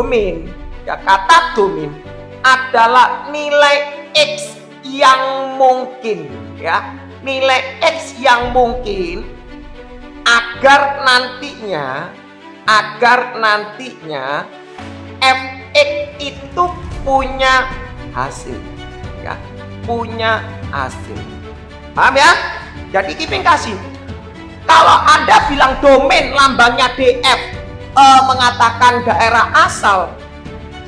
domain, ya kata domain adalah nilai X yang mungkin, ya nilai X yang mungkin agar nantinya fx itu punya hasil, ya punya hasil. Paham ya? Jadi Kiping kasih, kalau Anda bilang domain lambangnya DF, mengatakan daerah asal,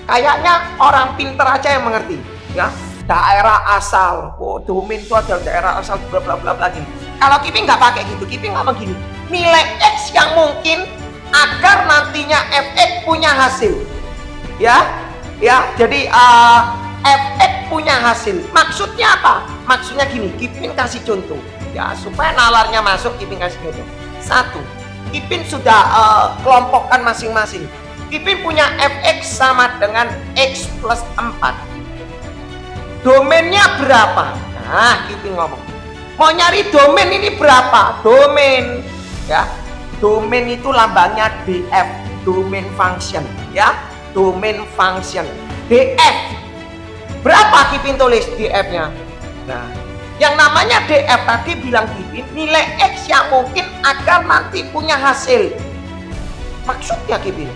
kayaknya orang pinter aja yang mengerti, ya daerah asal. Oh, domain itu adalah daerah asal bla bla bla bla gini. Kalau Kiping nggak pakai gitu, Kiping ngomong gini, nilai X yang mungkin agar nantinya fx punya hasil, ya jadi fx punya hasil. Maksudnya apa? Maksudnya gini, Kiping kasih contoh ya supaya nalarnya masuk. Kiping kasih contoh. Satu, Kiping sudah kelompokkan masing-masing. Kiping punya fx sama dengan x plus 4. Domainnya berapa? Nah, Kiping ngomong mau nyari domain ini berapa? Domain, ya domain itu lambangnya df, domain function, ya domain function df. Berapa Kiping tulis df-nya? Nah, yang namanya df tadi bilang Kiping nilai x yang mungkin agar nanti punya hasil. Maksudnya Kiping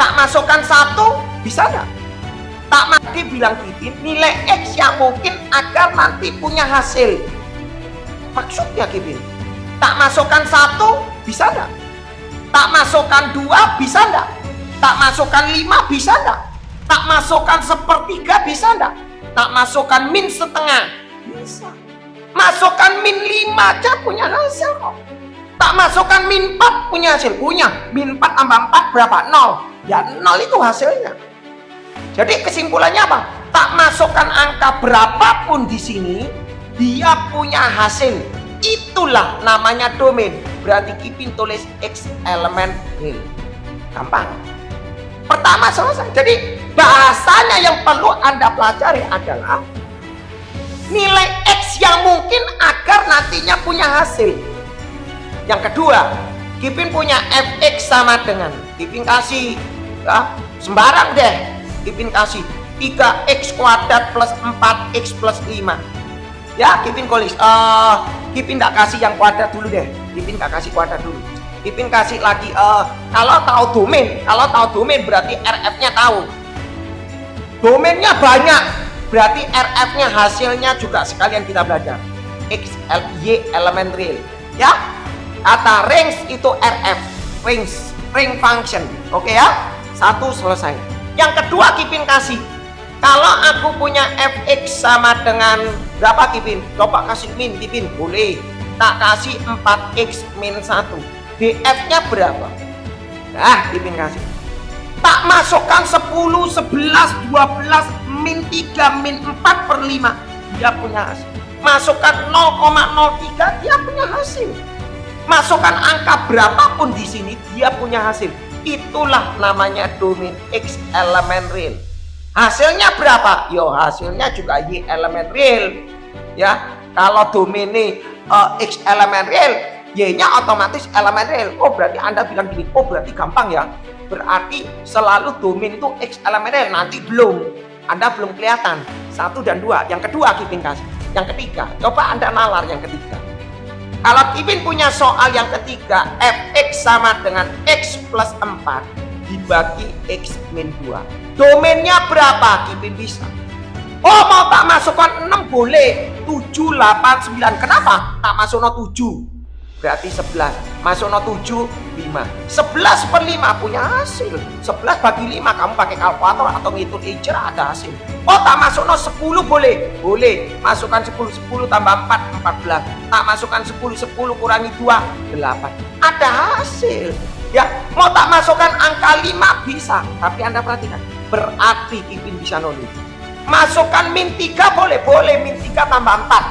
tak masukkan 1 bisa nggak? Tak tadi bilang Kiping nilai x yang mungkin agar nanti punya hasil. Maksudnya Kiping tak masukkan 1 bisa nggak? Tak masukkan 2 bisa nggak? Tak masukkan 5 bisa nggak? Tak masukkan 1/3 bisa nggak? Tak masukkan min setengah bisa. Masukkan min 5 aja punya hasil kok. Tak masukkan min 4 punya hasil. Punya min 4 tambah 4 berapa? 0. Ya 0 itu hasilnya. Jadi kesimpulannya apa? Tak masukkan angka berapapun di sini, dia punya hasil. Itulah namanya domain. Berarti Kiping tulis X elemen real. Gampang. Pertama selesai. Jadi bahasanya yang perlu Anda pelajari adalah nilai X yang mungkin agar nantinya punya hasil. Yang kedua, Kiping punya fx sama dengan, Kiping kasih ya, sembarang deh, Kiping kasih 3x kuadrat plus 4x plus 5. Ya, Kiping tulis Kiping nggak kasih yang kuadrat dulu deh. Kiping nggak kasih kuadrat dulu. Kiping kasih lagi kalau tahu domain berarti RF-nya tahu. Domainnya banyak, berarti RF-nya hasilnya juga sekalian kita belajar. X, Y elemen real. Ya, kata range itu RF, ring function. Oke ya, satu selesai. Yang kedua Kiping kasih, kalau aku punya fx sama dengan berapa Kiping? Coba kasih min Kiping, boleh. Tak kasih 4x min 1. df-nya berapa? Nah, Kiping kasih. Tak masukkan 10, 11, 12, min 3, min 4 per 5. Dia punya hasil. Masukkan 0,03, dia punya hasil. Masukkan angka berapapun di sini, dia punya hasil. Itulah namanya domain X elemen real. Hasilnya berapa? Yo, hasilnya juga Y elemen real. Ya, kalau domain ini X elemen real, Y-nya otomatis elemen real. Oh, berarti Anda bilang gini, oh berarti gampang ya. Berarti selalu domain itu X elemen real. Nanti belum, Anda belum kelihatan. 1 dan 2. Yang kedua Kiping kasih. Yang ketiga, coba Anda nalar yang ketiga. Kalau Kiping punya soal yang ketiga, fx sama dengan x plus 4 dibagi x min 2. Domainnya berapa? Kiping bisa. Oh, mau tak masukkan 6 boleh. 7, 8, 9. Kenapa? Tak masuk 7. Berarti 11. Masuk 7, 5. 11 per 5 punya hasil. 11 bagi 5 kamu pakai kalkulator atau ngitung ejer ada hasil. Oh, tak masuk 10 boleh. Boleh. Masukkan 10, 10 tambah 4, 14. Tak masukkan 10, 10 kurangi 2, 8. Ada hasil. Ya, mau tak masukkan angka 5 bisa. Tapi Anda perhatikan, berarti Kiping bisa nulis. Masukkan min 3 boleh. Boleh, min 3 tambah 4.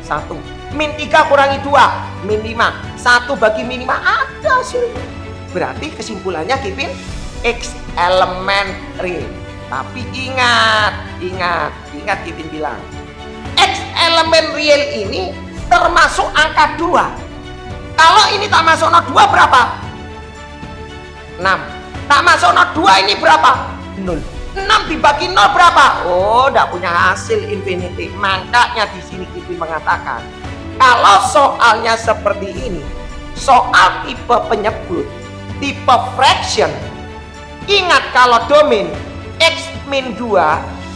1. Min 3 kurangi 2, min 5. 1 bagi min 5 ada hasilnya. Berarti kesimpulannya Kiping X elemen real. Tapi ingat Kiping bilang X elemen real ini termasuk angka 2. Kalau ini tak masuk 2 berapa? 6. Tak masuk 2 ini berapa? 0. 6 dibagi 0 berapa? Oh, tidak punya hasil infinity. Makanya di sini Kipin mengatakan, kalau soalnya seperti ini, soal tipe penyebut, tipe fraction, ingat kalau domain X min 2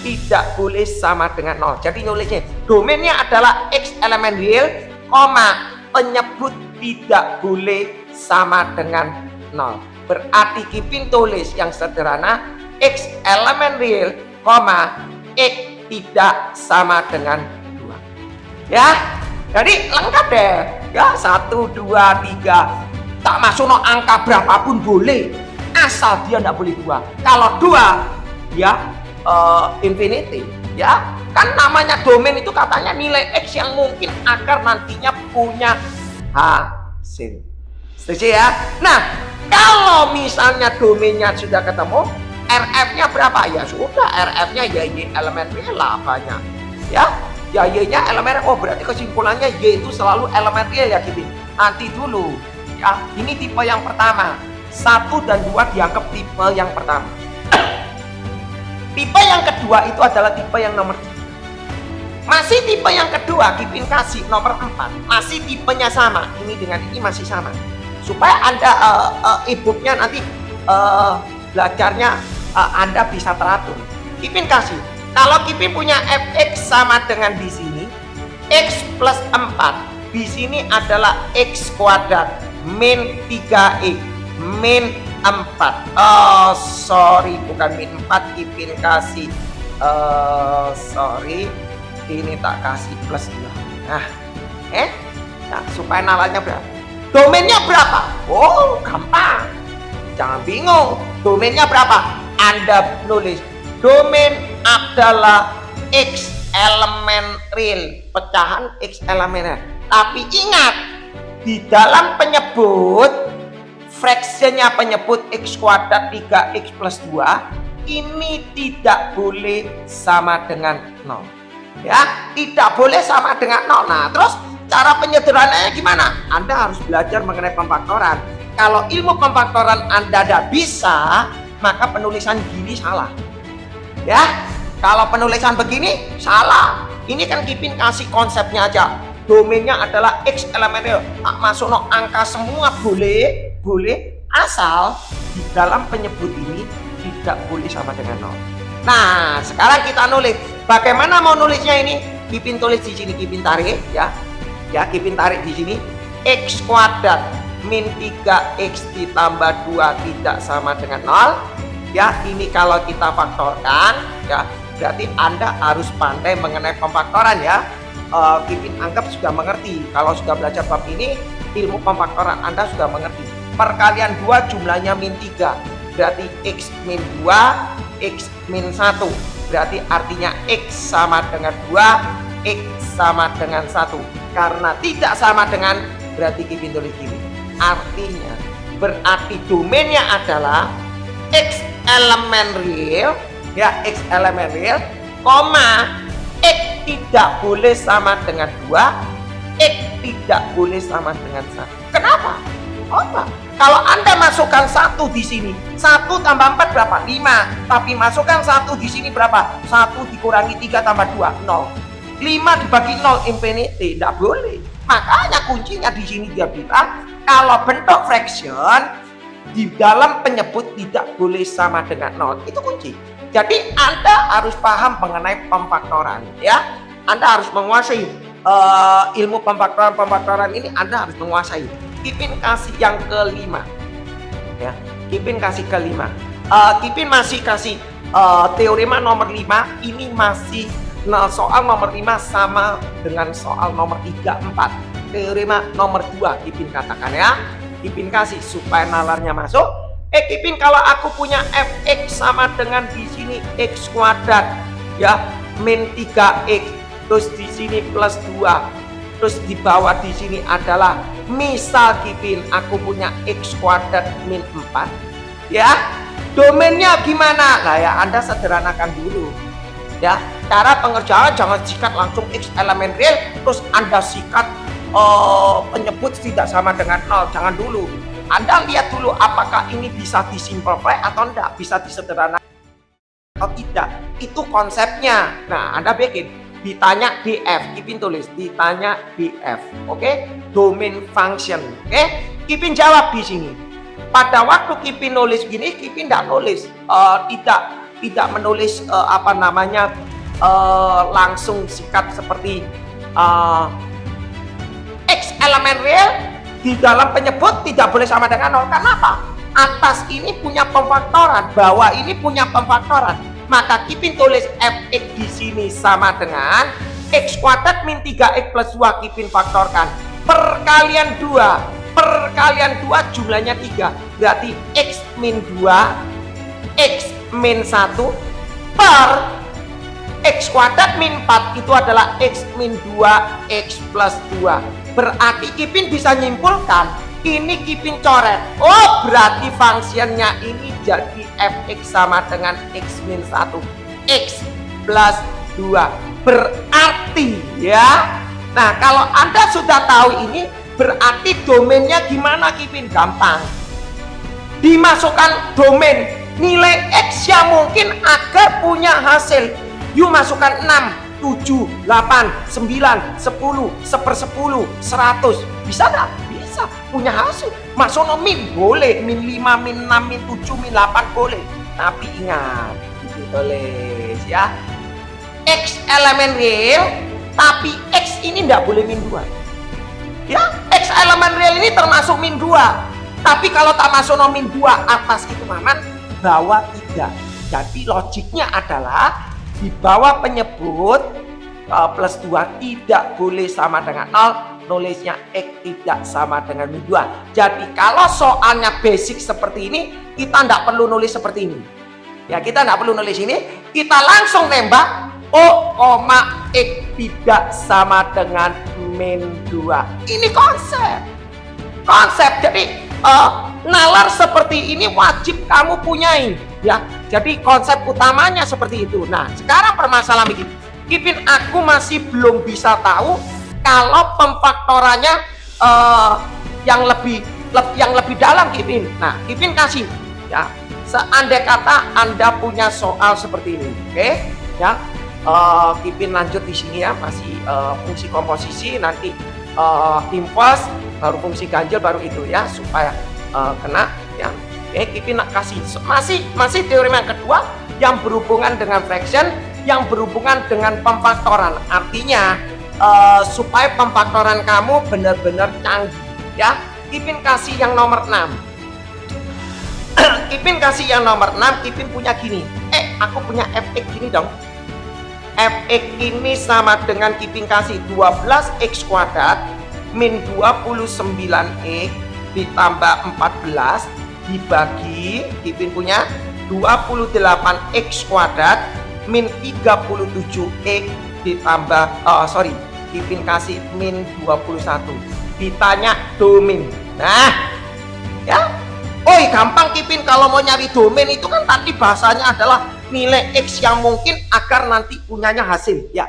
tidak boleh sama dengan 0. Jadi nulisnya, domainnya adalah X elemen real, penyebut tidak boleh sama dengan 0. Berarti Kipin tulis yang sederhana, X elemen real, X tidak sama dengan 2. Ya, jadi lengkap deh. Ya, 1, 2, 3. Tak masuk no angka berapapun boleh. Asal dia tidak boleh 2. Kalau 2, ya infinity. Ya, kan namanya domain itu katanya nilai X yang mungkin agar nantinya punya hasil. Setuju ya? Nah, kalau misalnya domainnya sudah ketemu, RF-nya berapa? Ya sudah, RF-nya ya Y elemen real lah banyak. Ya, ya Y-nya elemen. Oh, berarti kesimpulannya Y itu selalu elemen real ya Kipin. Nanti dulu. Ya, ini tipe yang pertama. 1 dan 2 dianggap tipe yang pertama. Tipe yang kedua itu adalah tipe yang nomor 3. Masih tipe yang kedua, Kipin kasih nomor 4. Masih tipenya sama. Ini dengan ini masih sama. Supaya Anda e-booknya nanti belajarnya Anda bisa teratur. Kipin kasih. Kalau Kipin punya fx sama dengan di sini, x plus 4. Di sini adalah x kuadrat min 3x min 4. Oh, sorry, bukan min 4. Kipin kasih sorry, ini tak kasih plus 2. Nah, nah, supaya nalarnya berapa? Domainnya berapa? Oh, gampang. Jangan bingung. Domainnya berapa? Anda nulis domain adalah X elemen real, pecahan X elemen real. Tapi ingat, di dalam penyebut, fractionnya penyebut X kuadrat 3X plus 2, ini tidak boleh sama dengan 0. Ya, tidak boleh sama dengan 0. Nah, terus cara penyederhanaannya gimana? Anda harus belajar mengenai pemfaktoran. Kalau ilmu pemfaktoran Anda tidak bisa, maka penulisan gini salah. Ya, kalau penulisan begini salah. Ini kan Kipin kasih konsepnya aja. Domainnya adalah X elemen real. Tak masuk no angka semua boleh, asal di dalam penyebut ini tidak boleh sama dengan 0. Nah, sekarang kita nulis. Bagaimana mau nulisnya ini? Kipin tulis di sini, Kipin tarik ya. Ya, Kipin tarik di sini. X kuadrat min 3x ditambah 2 tidak sama dengan 0. Ya, ini kalau kita faktorkan, ya berarti Anda harus pandai mengenai pemfaktoran ya. Kipin anggap sudah mengerti. Kalau sudah belajar bab ini, ilmu pemfaktoran Anda sudah mengerti. Perkalian 2 jumlahnya min 3. Berarti x min 2, x min 1. Berarti artinya x sama dengan 2, x sama dengan 1. Karena tidak sama dengan, berarti Kipin tulis gini. Artinya, berarti domainnya adalah X elemen real, ya X elemen real, X tidak boleh sama dengan 2, X tidak boleh sama dengan 1. Kenapa? Apa? Kalau Anda masukkan 1 di sini, 1 tambah 4 berapa? 5. Tapi masukkan 1 di sini berapa? 1 dikurangi 3 tambah 2, 0. 5 dibagi 0 infinity, tidak boleh. Makanya kuncinya di sini dia bilang, kalau bentuk fraction di dalam penyebut tidak boleh sama dengan 0. Itu kunci. Jadi Anda harus paham mengenai pemfaktoran ya. Anda harus menguasai ilmu pemfaktoran ini, Anda harus menguasai. Kipin kasih yang kelima. Ya, Kipin kasih kelima. Kipin masih kasih teorema nomor 5. Ini masih soal nomor 5 sama dengan soal nomor 3, 4. Teorema nomor 2 Kipin katakan ya. Kipin kasih supaya nalarnya masuk. Kipin kalau aku punya fx sama dengan di sini x kuadrat ya min 3x, terus di sini plus 2, terus di bawah di sini adalah misal Kipin aku punya x kuadrat min 4 ya. Domainnya gimana? Nah ya Anda sederhanakan dulu ya. Cara pengerjaan jangan sikat langsung x elemen real terus Anda sikat penyebut tidak sama dengan 0. Jangan dulu. Anda lihat dulu apakah ini bisa disimplify atau enggak, bisa disederhanakan. atau tidak, itu konsepnya. Nah, Anda bikin ditanya df, Kipin tulis ditanya df, oke? Domain function, oke? Kipin jawab di sini. Pada waktu Kipin nulis gini, Kipin tidak nulis, tidak menulis langsung sikat seperti X elemen real di dalam penyebut tidak boleh sama dengan 0. Kenapa? Atas ini punya pemfaktoran, bawah ini punya pemfaktoran. Maka Kipin tulis fx di sini sama dengan x kuadrat min 3x plus 2 Kipin faktorkan perkalian 2 perkalian 2 jumlahnya 3, berarti x min 2 x min 1 per x kuadrat min 4 itu adalah x min 2 x plus 2. Berarti Kipin bisa nyimpulkan ini Kipin coret, oh berarti fungsinya ini jadi fx sama dengan x min 1 x plus 2. Berarti ya, nah kalau Anda sudah tahu ini, berarti domainnya gimana Kipin? Gampang, dimasukkan domain nilai x yang mungkin agar punya hasil. Yuk masukkan 6, 7, 8, 9, 10, 1/10, 100. Bisa nggak? Bisa, punya hasil. Masuk no min boleh, min 5, min 6, min 7, min 8 boleh. Tapi ingat, ditulis ya, x elemen real, tapi x ini nggak boleh min 2. Ya, x elemen real ini termasuk min 2. Tapi kalau tak masuk no min 2, atas itu aman, bawah tidak. Jadi logiknya adalah di bawah penyebut plus 2 tidak boleh sama dengan 0, nulisnya x tidak sama dengan min 2. Jadi kalau soalnya basic seperti ini, kita tidak perlu nulis seperti ini. Ya, kita tidak perlu nulis ini, kita langsung nembak O, x tidak sama dengan min 2. Ini konsep. Jadi nalar seperti ini wajib kamu punyai ya. Jadi konsep utamanya seperti itu. Nah, sekarang permasalahan begini, Kipin aku masih belum bisa tahu kalau pemfaktorannya yang lebih dalam Kipin. Nah, Kipin kasih ya, seandai kata Anda punya soal seperti ini, oke ya. Kipin lanjut di sini ya, masih fungsi komposisi, nanti impulse, baru fungsi ganjil, baru itu ya, supaya kena ya. Oke, Kipin kasih masih teorem yang kedua yang berhubungan dengan fraction, yang berhubungan dengan pemfaktoran. Artinya supaya pemfaktoran kamu benar-benar canggih ya. Kipin kasih yang nomor 6. Kipin kasih yang nomor 6, Kipin punya gini. Aku punya fx gini dong. Fx ini sama dengan Kipin kasih 12x kuadrat min 29x ditambah 14 dibagi, Kipin punya 28x kuadrat min 37x ditambah Kipin kasih min 21 ditanya domain. Nah ya, gampang Kipin kalau mau nyari domain itu kan tadi bahasanya adalah nilai x yang mungkin agar nanti punyanya hasil ya.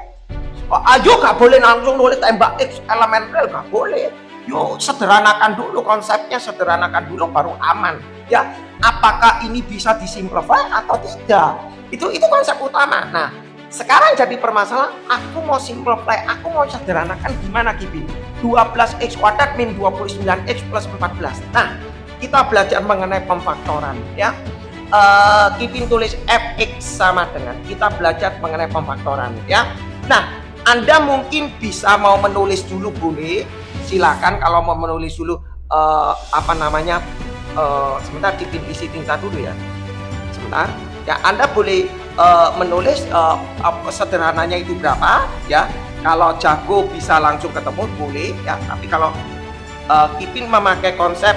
Ayo gak boleh langsung nulis tembak x elemen real, gak boleh. Yuk sederhanakan dulu konsepnya, sederhanakan dulu baru aman ya. Apakah ini bisa disimplify atau tidak, itu konsep utama. Nah sekarang jadi permasalahan, aku mau simplify, aku mau sederhanakan gimana Kipin? 12x kuadrat min 29x plus 14. Nah kita belajar mengenai pemfaktoran ya. Kipin tulis fx sama dengan, kita belajar mengenai pemfaktoran ya. Nah Anda mungkin bisa mau menulis dulu, boleh, silakan. Kalau mau menulis dulu sebentar, Kipin isi tinta dulu ya, sebentar ya. Anda boleh menulis sederhananya itu berapa ya. Kalau jago bisa langsung ketemu, boleh ya. Tapi kalau Kipin memakai konsep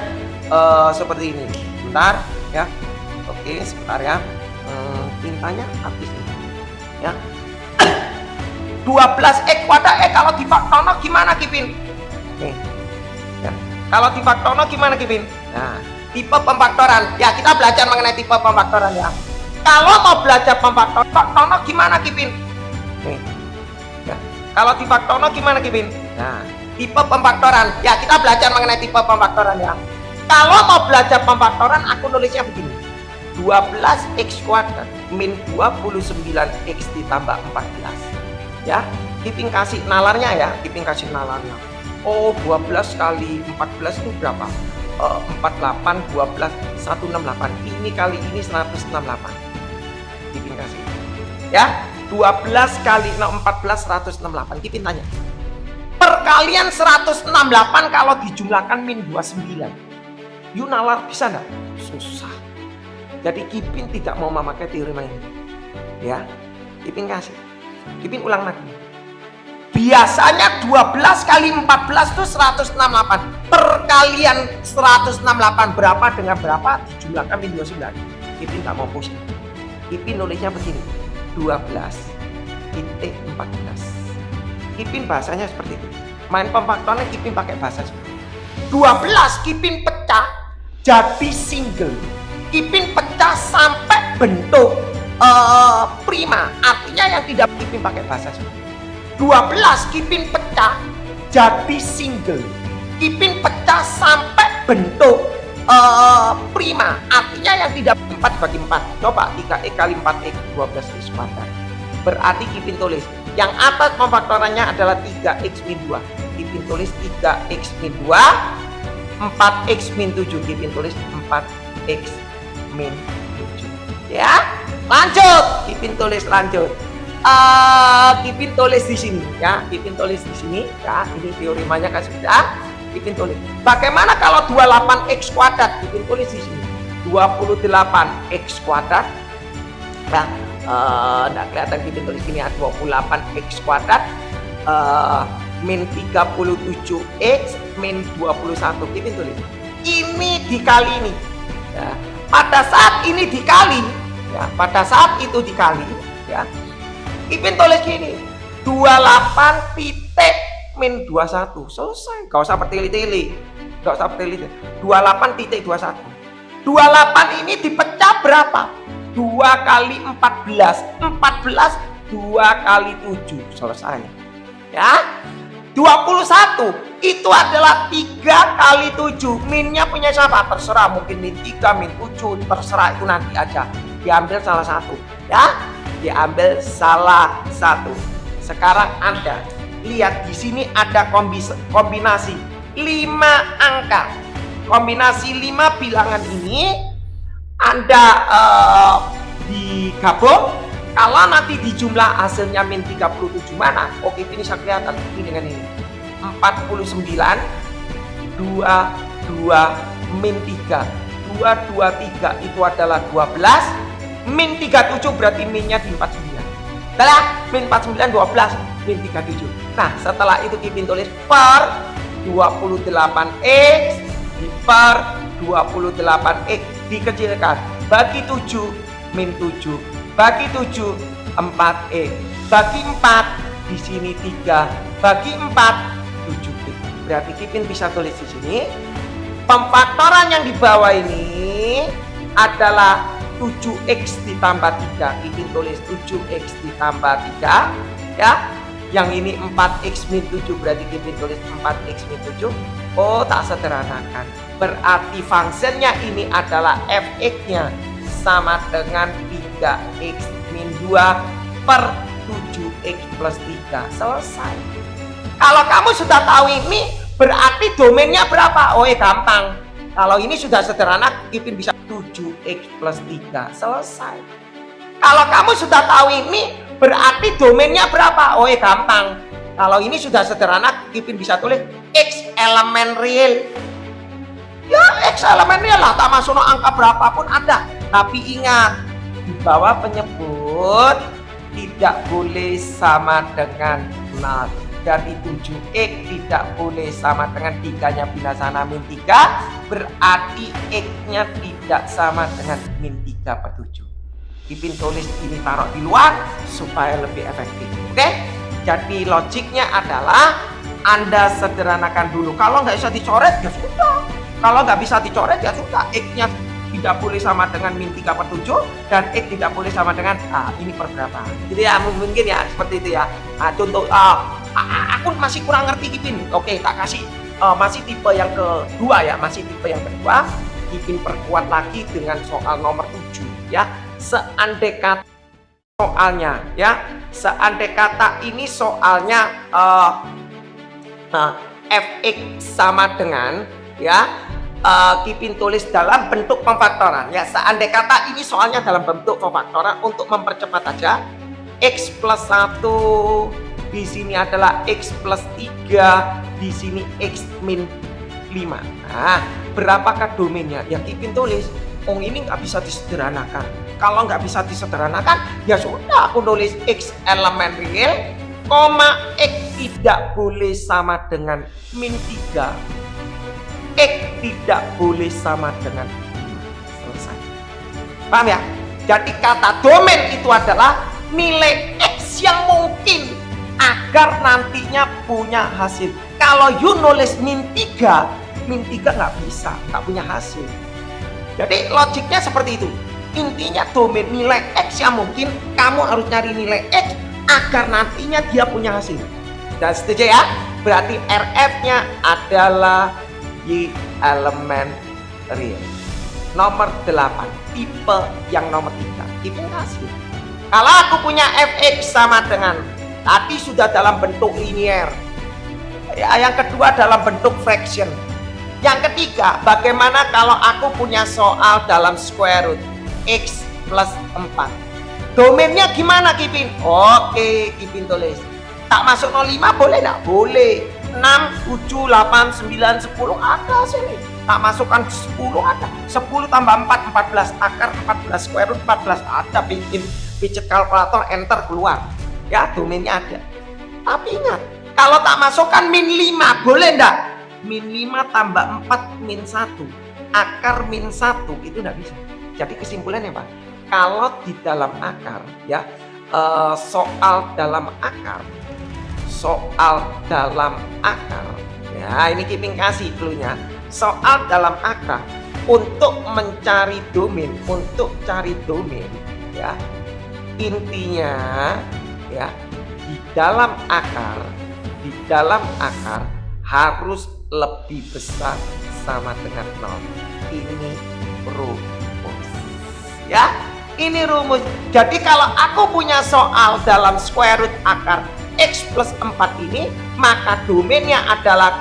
seperti ini, sebentar ya. Oke, sebentar ya, tintanya habis ya. 12x kuadrat, kalau difaktorno gimana Kipin? Ya. Kalau difaktorno gimana Kipin? Nah, tipe pemfaktoran ya, kita belajar mengenai tipe pemfaktoran ya. Kalau mau belajar pemfaktorno gimana Kipin? Ya. Kalau difaktorno gimana Kipin? Nah, tipe pemfaktoran ya, kita belajar mengenai tipe pemfaktoran ya. Kalau mau belajar pemfaktoran, aku nulisnya begini 12x kuadrat min 29x ditambah 14. Ya, Kipin kasih nalarnya ya, Kipin kasih nalarnya. Oh, 12 kali 14 itu berapa? 48, 12, 168. Ini kali ini 168. Kipin kasih. Ya, 12 kali 14, 168. Kipin tanya. Perkalian 168 kalau dijumlahkan min 29. Yuk nalar bisa enggak? Susah. Jadi Kipin tidak mau memakai teorema ini. Ya, Kipin kasih. Kipin ulang lagi. Biasanya 12 kali 14 itu 168. Perkalian 168 berapa dengan berapa dijumlahkan min 29. Kipin tak mau pusing. Kipin nulisnya begini. 12,14. Kipin bahasanya seperti itu. Main pemfaktorannya Kipin pakai bahasa seperti itu. 12 Kipin pecah jadi single. Kipin pecah sampai bentuk prima. Artinya yang tidak Kipin pakai bahasa seperti itu. 12 Kipin pecah jadi single. Kipin pecah sampai bentuk prima. Artinya yang tidak 4 bagi 4. Coba 3x kali 4x 12x kuadrat. Berarti Kipin tulis yang atas pemfaktorannya adalah 3x min 2. Kipin tulis 3x min 2, 4x min 7. Kipin tulis 4x min 7. Ya, lanjut. Kipin tulis lanjut. Kipin tulis di sini ya. Kipin tulis di sini ya. Ini teoremanya kan sudah. Kipin tulis. Bagaimana kalau 28x kuadrat? Kipin tulis di sini. 28x kuadrat. Nah, enggak kelihatan. Kipin tulis sini ya. 28x kuadrat min 37x min 21. Kipin tulis. Ini dikali ini. Ya. Pada saat ini dikali, ya, pada saat itu dikali, ya. Kipin tulis gini, 28 titik min 21. Selesai, gak usah bertele-tele. Gak usah bertele-tele. 28 titik 21. 28 ini dipecah berapa? 2 kali 14. 14 2 kali 7. Selesai. Ya. 21 itu adalah 3 kali 7. Minnya punya siapa? Terserah, mungkin min 3, min 7, terserah, itu nanti aja. Diambil salah satu, ya. Diambil salah satu. Sekarang Anda lihat di sini ada kombinasi 5 angka. Kombinasi 5 bilangan ini Anda digabung. Kalau nanti dijumlah hasilnya min 37 mana? Oke, ini bisa kelihatan ini dengan ini. 49 22 min 3. 223 itu adalah 12. Min 37 berarti minnya di 49. Setelah min 49 12 min 37. Nah, setelah itu Kipin tulis per 28x di per 28x dikecilkan bagi 7 min 7 bagi 7 4x bagi 4 di sini 3 bagi 4 7x. Berarti Kipin bisa tulis di sini pemfaktoran yang di bawah ini adalah 7x ditambah 3. Kipin tulis 7x ditambah 3 ya. Yang ini 4x min 7 berarti Kipin tulis 4x min 7. Oh, tak sederhanakan. Berarti fungsinya ini adalah fx-nya sama dengan 3x min 2 per 7x plus 3. Selesai. Kalau kamu sudah tahu ini berarti domainnya berapa? Oh, gampang. Kalau ini sudah sederhana, Kipin bisa 7x plus 3. Selesai. Kalau kamu sudah tahu ini berarti domainnya berapa? Oh, gampang. Kalau ini sudah sederhana, Kipin bisa tulis x elemen real. Ya, x elemen real lah, tak masuk angka berapapun ada. Tapi ingat, di bawah penyebut tidak boleh sama dengan 0. Dari 7x tidak boleh sama dengan 3-nya binasana min 3. Berarti x-nya tidak sama dengan min 3 per 7. Kipin tulis ini taruh di luar supaya lebih efektif. Oke? Jadi logiknya adalah Anda sederhanakan dulu. Kalau nggak bisa dicoret ya sudah. Kalau nggak bisa dicoret ya sudah. X-nya tidak boleh sama dengan min 3 per 7 dan X tidak boleh sama dengan ini per berapa. Jadi ya mungkin ya seperti itu ya. Contoh aku masih kurang ngerti Kipin. Oke, tak kasih masih tipe yang kedua ya, masih tipe yang kedua. Kipin perkuat lagi dengan soal nomor 7 ya. Seandai kata soalnya ya, seandai kata ini soalnya fx sama dengan ya, Kipin tulis dalam bentuk pemfaktoran ya. Seandai kata ini soalnya dalam bentuk pemfaktoran, untuk mempercepat aja, x plus 1 di sini adalah x plus 3, di sini x min 5. Nah, berapakah domainnya? Ya Kipin tulis, ini nggak bisa disederhanakan. Kalau nggak bisa disederhanakan, ya sudah aku nulis x elemen real, x tidak boleh sama dengan min 3, x tidak boleh sama dengan 5. Selesai. Paham ya? Jadi kata domain itu adalah nilai x yang mungkin agar nantinya punya hasil. Kalau you nulis min 3 nggak bisa, nggak punya hasil. Jadi logiknya seperti itu. Intinya domain nilai x yang mungkin, kamu harus nyari nilai x agar nantinya dia punya hasil. Dan setuju ya? Berarti RF-nya adalah Y elemen real. Nomor 8, tipe yang nomor 3. Kipin kasih. Kalau aku punya fx sama dengan, tadi sudah dalam bentuk linear. Yang kedua dalam bentuk fraction. Yang ketiga, bagaimana kalau aku punya soal dalam square root x plus 4. Domainnya gimana Kipin? Oke, Kipin tulis. Tak masuk 05 boleh nggak? Boleh. 6, 7, 8, 9, 10 ada sini. Tak masukkan 10 ada. 10 tambah 4, 14. Akar 14, square root 14 ada. Bikin pijat kalkulator, enter keluar. Ya, domainnya ada. Tapi ingat, kalau tak masukkan min 5 boleh nggak? Min 5 tambah 4 min 1. Akar min 1 itu nggak bisa. Jadi kesimpulannya Pak, kalau di dalam akar ya, soal dalam akar ya, ini Kipin kasih clue-nya. Soal dalam akar untuk mencari domain, ya, intinya ya, di dalam akar harus lebih besar sama dengan 0. Ini rumus ya, ini rumus. Jadi kalau aku punya soal dalam square root akar x plus 4 ini, maka domainnya adalah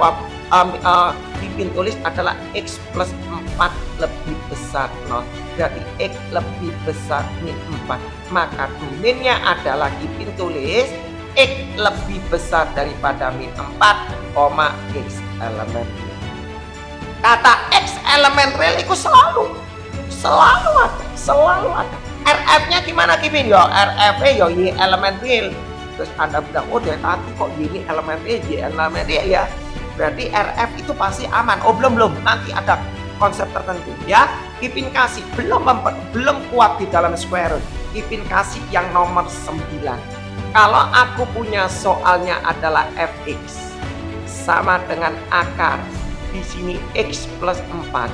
Kipin tulis adalah x plus 4 lebih besar 0. Jadi x lebih besar min 4, maka domainnya adalah Kipin tulis x lebih besar daripada min 4, x elemen real. Kata x elemen real itu selalu ada. RF-nya gimana Kipin? Ya RF-nya ya Y elemen real. Terus Anda bilang, oh dari tadi kok Y ini elemen real, Y elemen real ya. Berarti RF itu pasti aman. Oh belum. Nanti ada konsep tertentu ya. Kipin kasih belum kuat di dalam square root. Kipin kasih yang nomor 9. Kalau aku punya soalnya adalah fx sama dengan akar, di sini x plus 4,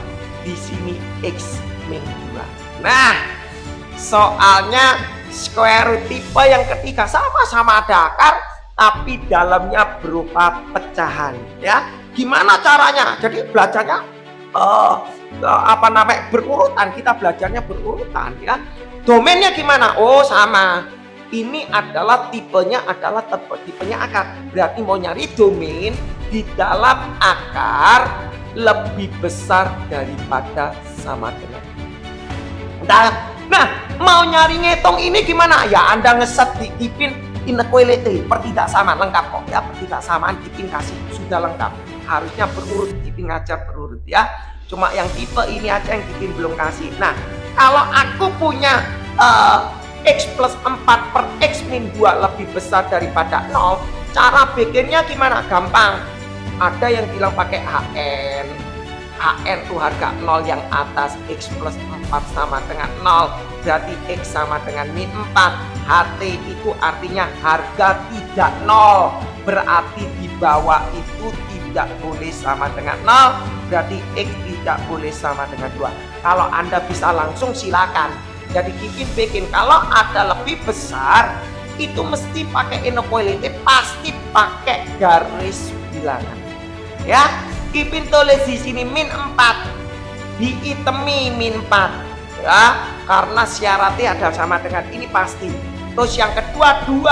di sini x min 2. Nah, soalnya square root tipe yang ketiga sama-sama ada akar, tapi dalamnya berupa pecahan ya. Gimana caranya? Jadi belajarnya berurutan. Kita belajarnya berurutan ya. Domainnya gimana? Oh sama. Ini adalah tipenya akar. Berarti mau nyari domain di dalam akar lebih besar daripada sama dengan. Nah, mau nyari ngitung ini gimana? Ya Anda ngeset di Kipin inequality, pertidaksamaan lengkap kok ya. Pertidaksamaan Kipin kasih sudah lengkap. Harusnya berurut, Kipin ngajar berurut ya. Cuma yang tipe ini aja yang Kipin belum kasih. Nah, kalau aku punya x plus 4 per x min 2 lebih besar daripada 0, cara bikinnya gimana? Gampang. Ada yang bilang pakai HN itu harga 0 yang atas, x plus 4 sama dengan 0, berarti x sama dengan min 4. HT itu artinya harga tidak 0, berarti di bawah itu tidak boleh sama dengan 0, berarti x tidak boleh sama dengan 2. Kalau Anda bisa langsung silakan. Jadi Kipin bikin kalau ada lebih besar itu mesti pakai inequality, pasti pakai garis bilangan. Ya, Kipin tulis di sini min 4, diitemi min 4 ya, karena syaratnya ada sama dengan ini pasti. Terus yang kedua 2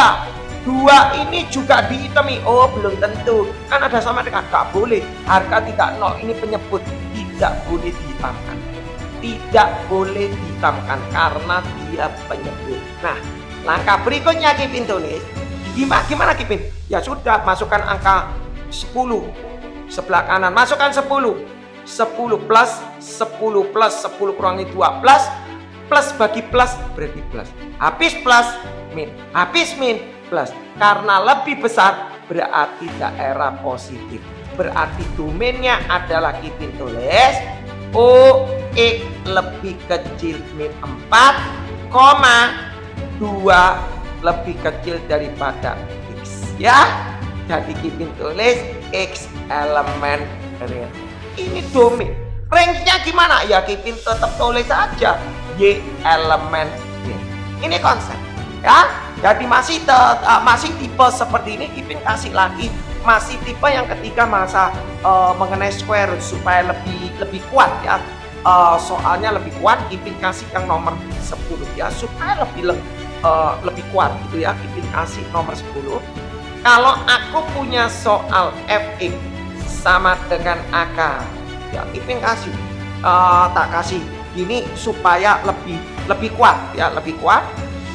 ini juga diitemi. Oh belum tentu, kan ada sama dengan, gak boleh. Harga 30 ini penyebut, tidak boleh dihitamkan, tidak boleh dihitamkan karena dia penyebut. Nah langkah berikutnya Kipin tulis gimana Kipin? Ya sudah, masukkan angka 10 sebelah kanan, masukkan 10 plus 10 plus 10 kurangi 2 plus bagi plus berarti plus, habis plus min, habis min plus. Karena lebih besar berarti daerah positif, berarti domainnya adalah Kipin tulis OX lebih kecil min 4, 2 lebih kecil daripada X ya. Jadi Kipin tulis X elemen real. Ini domain. Range-nya gimana? Ya Kipin tetap tulis saja Y elemen real. Ini konsep ya. Jadi masih tipe seperti ini Kipin kasih lagi, masih tipe yang ketiga masa mengenai square root supaya lebih kuat ya. Soalnya lebih kuat Kipin kasih yang nomor 10 ya, supaya lebih kuat gitu ya. Kipin kasih nomor 10. Kalau aku punya soal fx sama dengan akar ya, Kipin kasih tak kasih gini supaya lebih kuat ya, lebih kuat.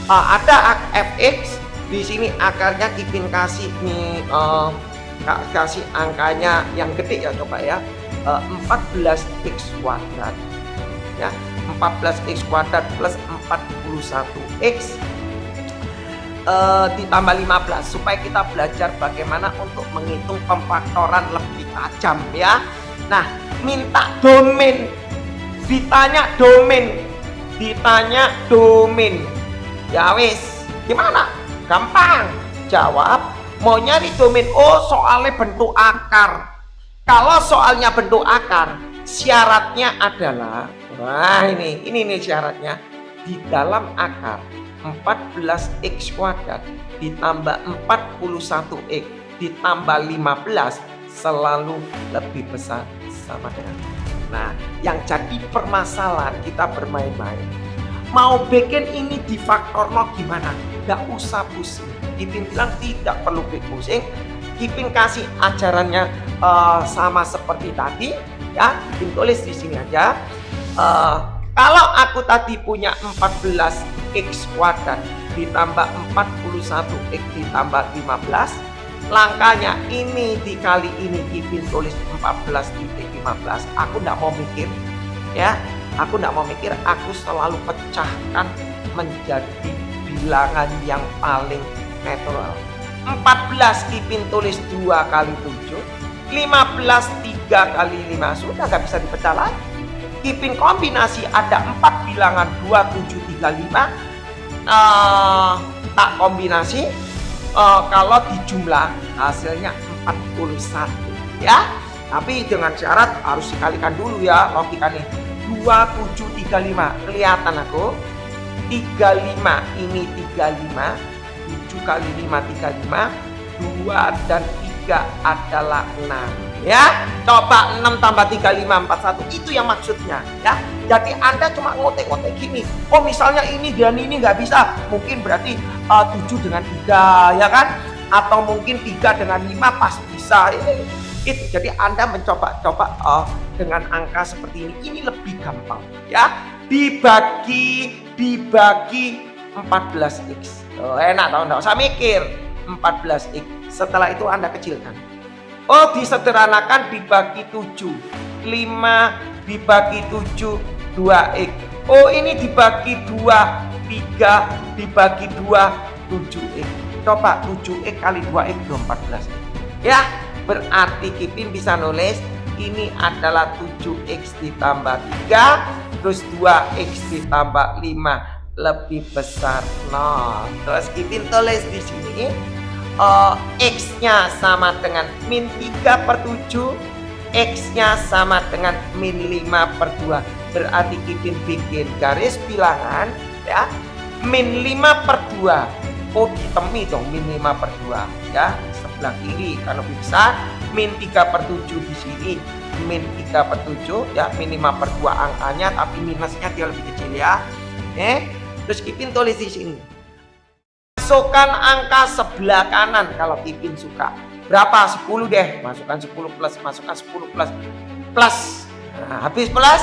Ada fx di sini, akarnya Kipin kasih nih, kasih angkanya yang gede ya, coba ya, 14x kuadrat ya, 14x kuadrat plus 41x ditambah 15, supaya kita belajar bagaimana untuk menghitung pemfaktoran lebih tajam ya. Nah minta domain, ditanya domain ya wis, gimana? Gampang jawab, mau nyari domain. Oh soalnya bentuk akar. Kalau soalnya bentuk akar, syaratnya adalah, wah ini nih syaratnya, di dalam akar 14x kuadrat ditambah 41x ditambah 15 selalu lebih besar sama dengan. Nah yang jadi permasalahan kita bermain-main, mau bikin ini di faktor no gimana? Gak usah pusing. Kipin bilang tidak perlu pusing. Kipin kasih ajarannya sama seperti tadi ya. Kipin tulis di sini aja. Kalau aku tadi punya 14x kuadrat ditambah 41x ditambah 15, langkahnya ini dikali ini, Kipin tulis 14,15. Aku nggak mau mikir ya, aku nggak mau mikir, aku selalu pecahkan menjadi bilangan yang paling netral. 14 Kipin tulis 2 kali 7, 15 3 kali 5, sudah nggak bisa dipecah lagi. Kipin kombinasi ada 4 bilangan 2, 7, 3, 5, tak kombinasi, kalau dijumlah hasilnya 41 ya. Tapi dengan syarat harus dikalikan dulu ya logikanya. 2, 7, 3, 5 kelihatan aku, 35 ini 35, 7 kali 5 35, 2 dan 3 adalah 6 ya. Coba 6 tambah 3 5 41, itu yang maksudnya ya. Jadi Anda cuma ngotek-ngotek gini, oh misalnya ini dan ini nggak bisa, mungkin berarti 7 dengan 3 ya kan, atau mungkin 3 dengan 5 pas bisa itu. Jadi Anda mencoba-coba dengan angka seperti ini lebih gampang ya. Dibagi 14x, enak tau, nggak usah mikir 14x. Setelah itu Anda kecilkan. Oh disederhanakan dibagi 7, 5 dibagi 7 2x. Oh ini dibagi 2, 3 dibagi 2 7x. Coba 7x kali 2x 14x ya. Berarti Kipin bisa nulis ini adalah 7x ditambah 3 terus 2x ditambah 5 lebih besar 0. Terus Kipin tulis di sini x-nya sama dengan min 3 per 7, x-nya sama dengan min 5 per 2. Berarti Kipin bikin garis bilangan ya, min 5 per 2. Oh ditemi dong min 5 per 2 ya, sebelah kiri karena lebih besar. Min 3 per 7 di sini, min 3/7 ya, min 5/2 angkanya, tapi minusnya dia lebih kecil ya. Terus Kipin tulis di sini. Masukkan angka sebelah kanan kalau Kipin suka. Berapa? 10 deh. Masukkan 10 plus, masukkan 10 plus. Plus. Nah, habis plus,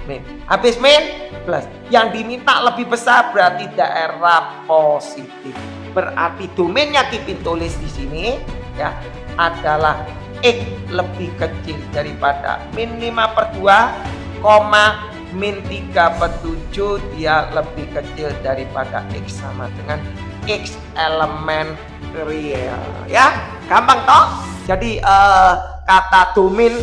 min. Habis min, plus. Yang diminta lebih besar berarti daerah positif. Berarti domainnya Kipin tulis di sini ya adalah X lebih kecil daripada min 5/2, min 3/7 dia lebih kecil daripada X sama dengan X elemen real ya. Gampang toh? Jadi kata domain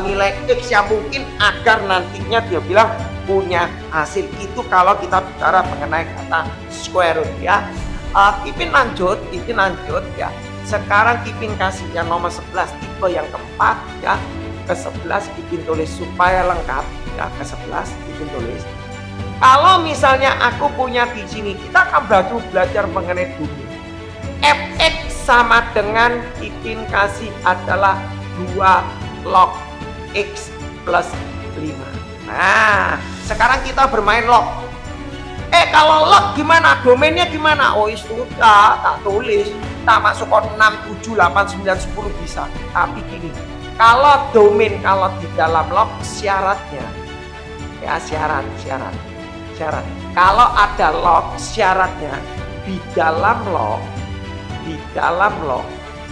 nilai X yang mungkin agar nantinya dia bilang punya hasil. Itu kalau kita bicara mengenai kata square root ya. Kipin lanjut ya. Sekarang Kipin kasih yang nomor 11 tipe yang keempat ya. Ke-11 Kipin tulis supaya lengkap ya, ke-11 Kipin tulis. Kalau misalnya aku punya di sini, kita akan belajar mengenai domain. Fx sama dengan Kipin kasih adalah 2 log X plus 5. Nah, sekarang kita bermain log. Kalau log gimana? Domainnya gimana? Oh sudah, tak tulis. Tak masuk 6, 7, 8, 9, 10 bisa. Tapi gini, kalau domain, kalau di dalam log syaratnya, ya syarat. Kalau ada log syaratnya di dalam log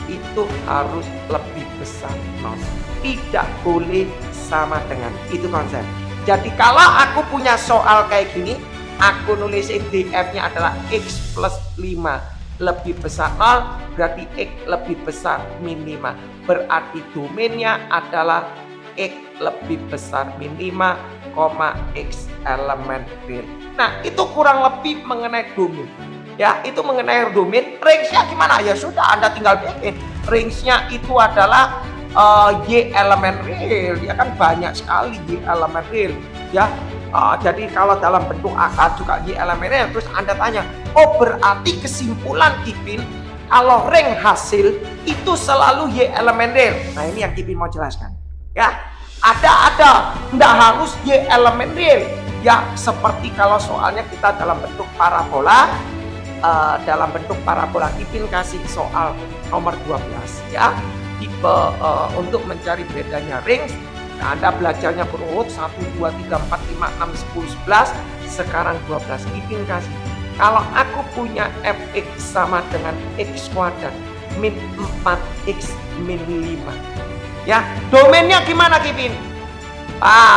itu harus lebih besar nol. Tidak boleh sama dengan, itu konsep. Jadi kalau aku punya soal kayak gini, aku nulis df-nya adalah X plus 5 lebih besar 0, berarti X lebih besar min 5. Berarti domainnya adalah X lebih besar min 5, X elemen real. Nah, itu kurang lebih mengenai domain. Ya, itu mengenai domain. Range-nya gimana? Ya sudah, Anda tinggal bikin. Range-nya itu adalah Y elemen real. Dia kan banyak sekali Y elemen real. Ya, jadi kalau dalam bentuk akar juga Y elemen real. Terus Anda tanya, oh berarti kesimpulan Kipin kalau rank hasil itu selalu Y elemen real. Nah, ini yang Kipin mau jelaskan. Ya, ada, tidak harus Y elemen real. Ya, seperti kalau soalnya kita dalam bentuk parabola. Kipin kasih soal nomor 12 ya, tipe untuk mencari bedanya range. Nah, Anda belajarnya berurut 1, 2, 3, 4, 5, 6, 10, 11. Sekarang 12. Kipin kasih, kalau aku punya fx sama dengan x kuadrat min 4x min 5 ya, domainnya gimana Kipin?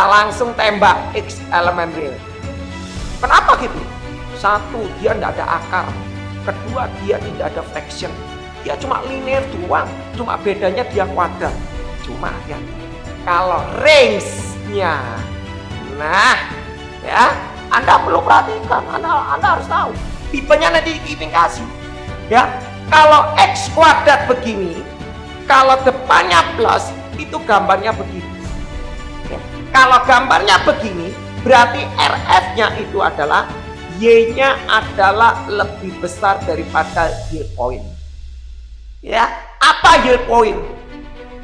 Langsung tembak X elemen real. Kenapa Kipin? Satu, dia tidak ada akar. Kedua, dia tidak ada fraction. Dia cuma linear doang. Cuma bedanya dia kuadrat. Cuma ya, kalau range-nya, nah ya, Anda perlu perhatikan. Anda harus tahu. Tipenya nanti Kipin kasih. Ya, kalau X kuadrat begini, kalau depannya plus, itu gambarnya begini. Ya, kalau gambarnya begini, berarti RF-nya itu adalah Y-nya adalah lebih besar daripada yield point. Ya, apa yield point?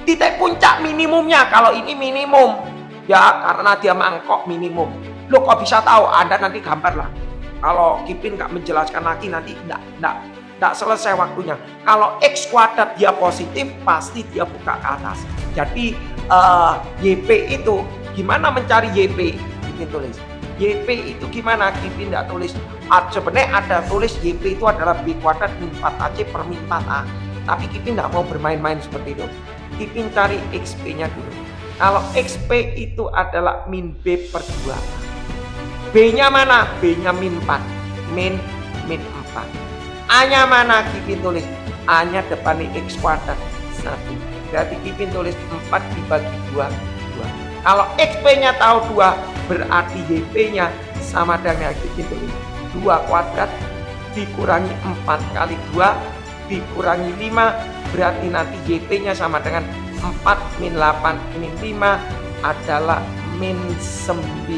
Titik puncak minimumnya. Kalau ini minimum, ya karena dia mangkok minimum. Lo kok bisa tahu? Anda nanti gambar lah. Kalau Kipin nggak menjelaskan lagi, nanti nggak selesai waktunya. Kalau X kuadrat dia positif, pasti dia buka ke atas. Jadi YP itu gimana mencari YP? Kipin tulis. YP itu gimana? Kipin tidak tulis. Sebenarnya ada tulis YP itu adalah B kuadrat min 4AC per min 4A. Tapi Kipin tidak mau bermain-main seperti itu. Kipin cari XP-nya dulu. Kalau XP itu adalah min B per 2. B-nya mana? B-nya min 4. Min 4. A-nya mana? Kipin tulis. A-nya depannya X kuadrat 1. Berarti Kipin tulis 4 dibagi 2. Kalau XP-nya tahu 2, berarti YP-nya sama dengan Kipin tulis 2 kuadrat dikurangi 4 kali 2 dikurangi 5, berarti nanti YP-nya sama dengan 4 min 8 min 5 adalah min 9.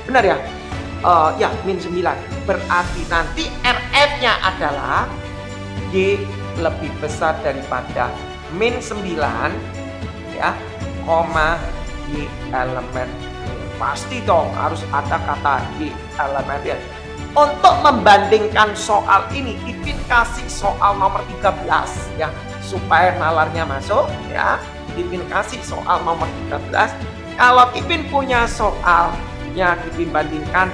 Benar ya? Ya, min 9. Berarti nanti RF-nya adalah Y lebih besar daripada min 9 ya, koma Y elemen real. Pasti dong harus ada kata Y elemen real. Untuk membandingkan soal ini, Ipin kasih soal nomor 13 ya, supaya nalarnya masuk ya. Ipin kasih soal nomor 13. Kalau Ipin punya soalnya, Ipin bandingkan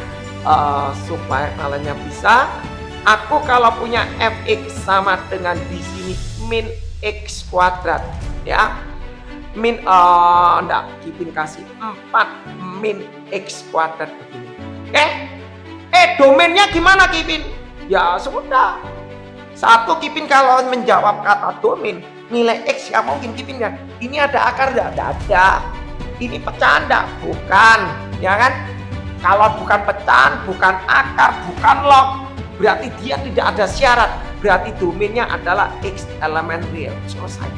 supaya nalarnya bisa. Aku kalau punya fx sama dengan di sini min x kuadrat ya. Min enggak, Ipin kasih 4 min x kuadrat begini. Oke? Domainnya gimana Kipin? Ya sudah. Satu, Kipin kalau menjawab kata domain, nilai X ya mungkin Kipin kan. Ini ada akar enggak? Enggak ada. Ini pecahan enggak? Bukan. Ya kan? Kalau bukan pecahan, bukan akar, bukan log, berarti dia tidak ada syarat. Berarti domainnya adalah X elemen real. Selesai.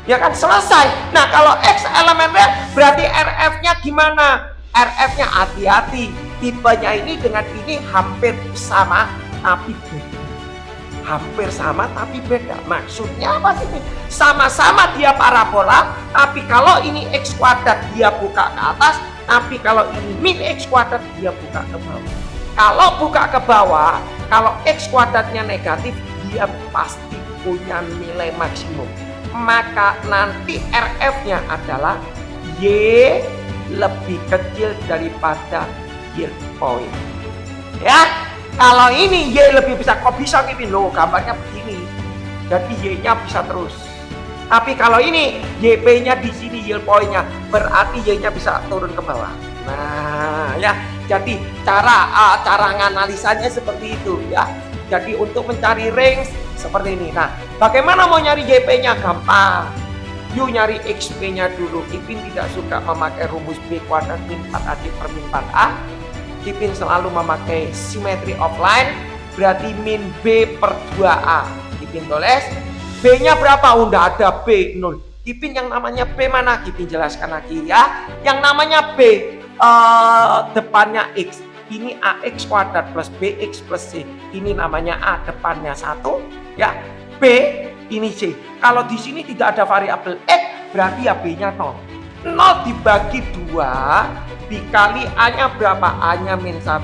Ya kan? Selesai. Nah kalau X elemen real, berarti RF-nya gimana? RF-nya hati-hati, tipenya ini dengan ini hampir sama tapi beda. Hampir sama tapi beda. Maksudnya apa sih? Sama-sama dia parabola, tapi kalau ini X kuadrat dia buka ke atas, tapi kalau ini min X kuadrat dia buka ke bawah. Kalau buka ke bawah, kalau X kuadratnya negatif, dia pasti punya nilai maksimum. Maka nanti RF-nya adalah Y lebih kecil daripada yield point ya. Kalau ini Y lebih besar, kok bisa Kipin? Loh gambarnya begini, jadi Y nya bisa terus. Tapi kalau ini YP nya di sini yield point-nya, berarti Y nya bisa turun ke bawah. Nah ya, jadi cara nganalisanya seperti itu ya. Jadi untuk mencari range seperti ini. Nah bagaimana mau nyari YP nya? Gampang. Yuk nyari XP nya dulu. Ipin tidak suka memakai rumus B kuadrat min 4AC per min 4A. Ipin selalu memakai simetri of line, berarti min B per 2A. Ipin tulis B nya berapa? Udah ada B 0. Ipin yang namanya B mana? Ipin jelaskan lagi ya. Yang namanya B depannya X, ini AX kuadrat plus BX plus C. Ini namanya A, depannya 1 ya. B ini C. Kalau di sini tidak ada variabel X, berarti ya B-nya 0. 0 dibagi 2 dikali A-nya berapa? A-nya min 1.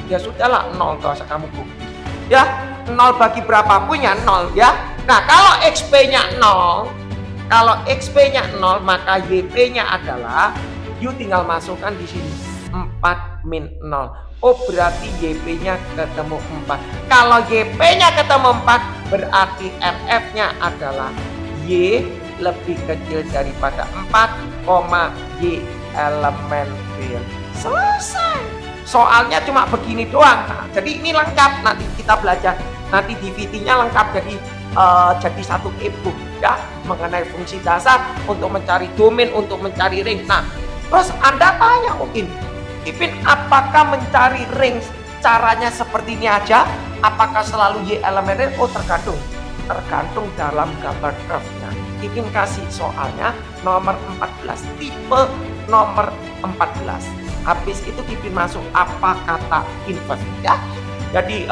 Ya sudahlah 0, gak usah kamu bukti. Ya, 0 bagi berapa punya 0 ya. Nah, kalau XP-nya 0, kalau XP-nya 0, maka YP-nya adalah, you tinggal masukkan di sini 4 min 0. Oh, berarti YP-nya ketemu 4. Kalau YP-nya ketemu 4, berarti RF-nya adalah Y lebih kecil daripada 4, Y elemen real. Selesai. Soalnya cuma begini doang. Nah, jadi ini lengkap. Nanti kita belajar. Nanti DVD-nya lengkap jadi satu e-book ya, mengenai fungsi dasar untuk mencari domain, untuk mencari range. Nah, terus Anda tanya mungkin, Ipin, apakah mencari range caranya seperti ini aja? Apakah selalu Y elemen real? Oh, tergantung dalam gambar grafnya. Ipin kasih soalnya nomor 14, tipe nomor 14. Habis itu Ipin masuk apa kata inverse ya. Jadi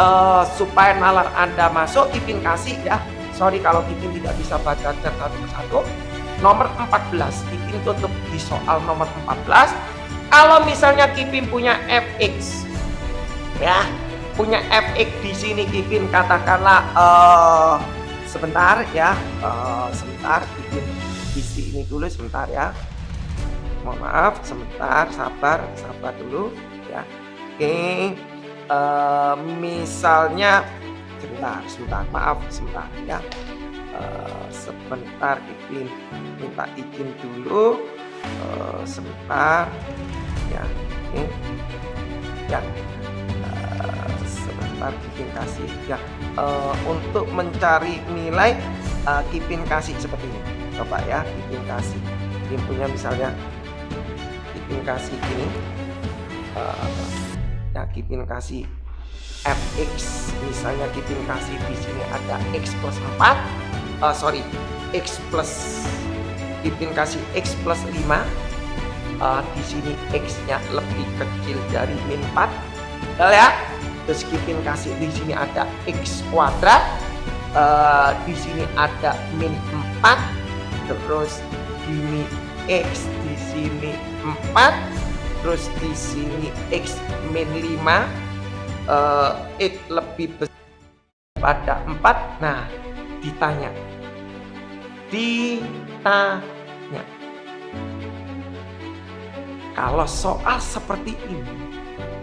supaya nalar Anda masuk, Ipin kasih ya. Sorry kalau Ipin tidak bisa baca satu persatu. Nomor 14, Ipin tutup di soal nomor 14. Kalau misalnya Ipin punya fx ya, punya fx di sini Ipin katakanlah sebentar ya, sebentar Ipin isi ini dulu sebentar ya. Mohon maaf, sebentar, sabar dulu ya. Oke, misalnya sebentar, maaf sebentar ya. Sebentar Ipin minta izin dulu, sebentar ya. Oke ya, sebentar Ipin kasih ya. Untuk mencari nilai Ipin kasih seperti ini, coba ya. Ipin kasih, Ipin punya misalnya, Ipin kasih ini ya, Ipin kasih fx, misalnya Ipin kasih di sini ada x plus 4, x plus, Ipin kasih x plus 5, di sini x-nya lebih kecil dari min 4 ya. Terus Ipin kasih di sini ada x kuadrat, di sini ada min 4, terus Ini X di sini 4, terus di sini X min 5, X lebih besar pada 4. Nah, ditanya kalau soal seperti ini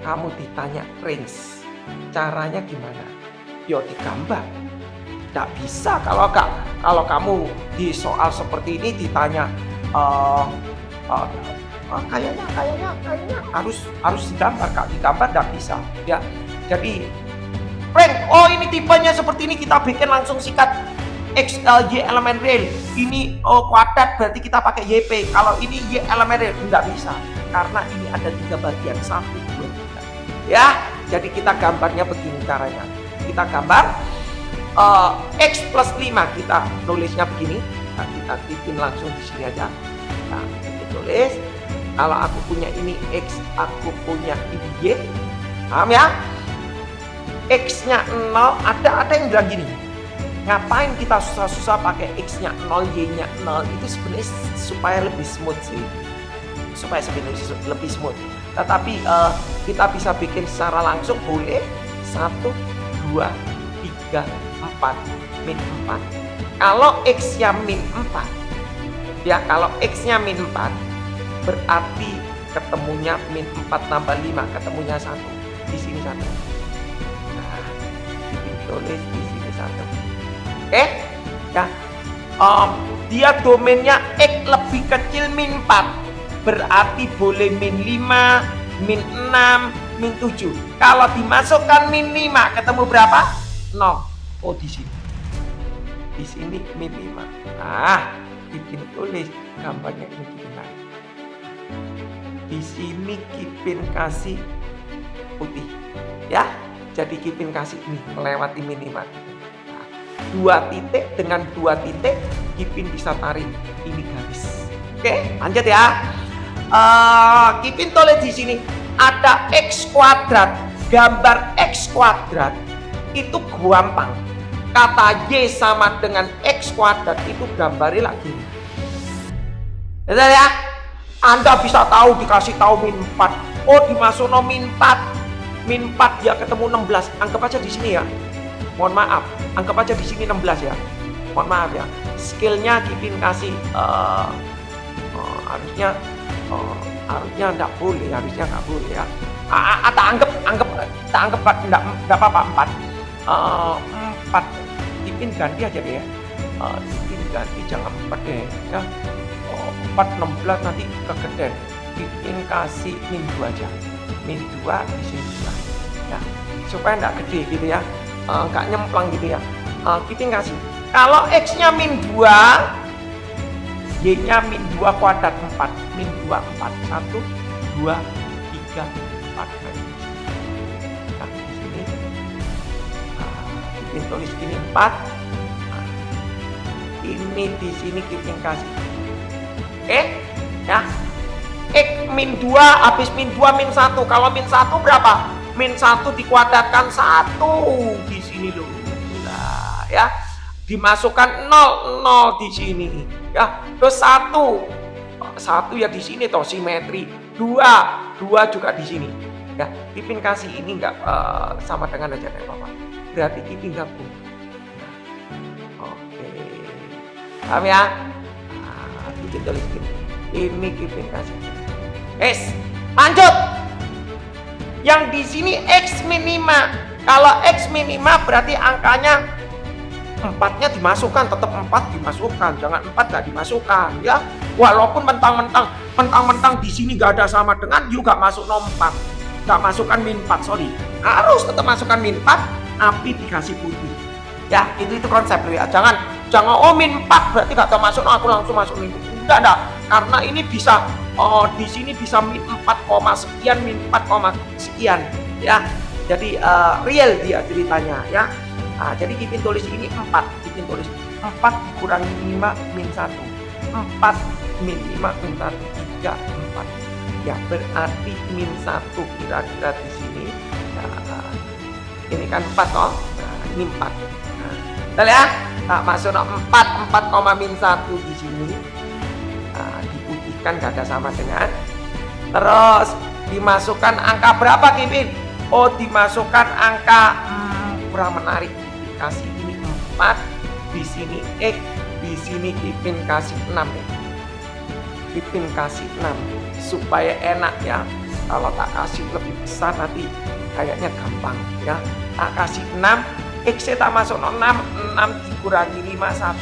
kamu ditanya range, caranya gimana? Yo digambar. Tidak bisa kalau kamu di soal seperti ini ditanya kayaknya harus digambar. Kak, digambar tidak bisa ya. Jadi range, ini tipenya seperti ini, kita bikin langsung sikat X, Y elemen real. Ini kuadrat berarti kita pakai YP. Kalau ini Y elemen real tidak bisa, karena ini ada 3 bagian, 1, 2, 3 ya. Jadi kita gambarnya begini caranya. Kita gambar X plus 5, kita tulisnya begini. Nah, kita bikin langsung di sini aja. Nah, kita tulis. Kalau aku punya ini X, aku punya ini Y. Paham ya? X-nya 0, ada yang bilang gini, ngapain kita susah-susah pakai X-nya 0, Y-nya 0? Itu sebenarnya supaya lebih smooth sih. Supaya sebenarnya lebih smooth. Tetapi kita bisa bikin secara langsung, boleh 1, 2, 3, 4, min 4. Kalau X-nya min 4, ya kalau X-nya min 4, berarti ketemunya min 4 tambah 5, ketemunya 1. Di sini 1. Nah, ditulis di sini 1. Oke? Ya. Dia domainnya X lebih kecil min 4. Berarti boleh min 5, min 6, min 7. Kalau dimasukkan min 5, ketemu berapa? 0. Oh, di sini. Di sini min 5. Nah, Kipin tulis gambarnya ini gimana? Di sini Kipin kasih putih. Ya. Jadi Kipin kasih ini melewati min 5. Nah, 2 titik dengan 2 titik Kipin bisa tarik ini garis. Oke, lanjut ya. Kipin tulis di sini ada X kuadrat. Gambar X kuadrat itu gampang. Kata Y sama dengan X kuadrat itu gambari lagi. Ya, Anda bisa tahu, dikasih tahu min 4. Oh, dimasuk min 4. Min 4 dia ketemu 16. Anggap aja di sini ya. Mohon maaf, anggap aja di sini 16 ya. Mohon maaf ya. Skillnya Kipin kasih harusnya enggak boleh, harusnya enggak boleh ya. Atau anggap enggak apa-apa 4. Kipin ganti aja deh ya. Kipin ganti jangan 4 deh ya. 4 16 nanti kegedean. Kipin kasih min 2 aja. Min 2 di sini juga. Ya. Supaya enggak gede gitu ya. Enggak nyemplang gitu ya. Kipin kasih. Kalau X-nya min 2, Y-nya min 2 kuadrat 4. Min 2 4. 1 2 3 4. Nah, di sini Kipin tulis ini 4. Nah, ini di sini Kipin kasih. Oke? Ya. X min 2 habis min 2 min 1. Kalau min 1 berapa? Min 1 dikuadratkan 1 di sini loh. Nah, ya. Dimasukkan 0 di sini. Ya, terus 1 ya di sini toh simetri. 2 juga di sini. Ya, Kipin kasih ini enggak sama dengan aja kayak Bapak. Berarti Kipin gabung. Nah, oke. Paham ya? Nah, Kipin tulis gini. Ini Kipin kasih. Lanjut. Yang di sini X minima. Kalau X minima berarti angkanya 4-nya dimasukkan, tetap 4 dimasukkan, jangan 4 gak dimasukkan ya. Walaupun mentang-mentang di sini gak ada sama dengan, juga masuk nomor 4, gak masukkan min 4, sorry, harus tetap masukkan min 4, tapi dikasih putih ya. Itu konsep ya. Jangan min 4 berarti gak termasuk, aku langsung masuk min 4. Enggak, karena ini bisa di sini bisa min 4, sekian, min 4, sekian ya. Jadi real dia ceritanya ya. Nah, jadi Kipin tulis ini 4. Kipin tulis 4 dikurangi 5 min 1. 4 min 5 min 1. 3, 4. Ya, berarti min 1 kira-kira di sini. Nah, ini kan 4 toh. Nah, ini 4. Nah, betul ya? Nah, masuk 4 min 1 di sini. Nah, diputihkan nggak ada sama dengan. Terus dimasukkan angka berapa Kipin? Oh, dimasukkan angka kurang menarik. Kasih ini 4, di sini X, di sini Kipin kasih 6 ya. Kipin kasih 6 supaya enak ya. Kalau tak kasih lebih besar nanti kayaknya gampang ya. Tak kasih 6, X tak masuk 6 dikurangi 5 1.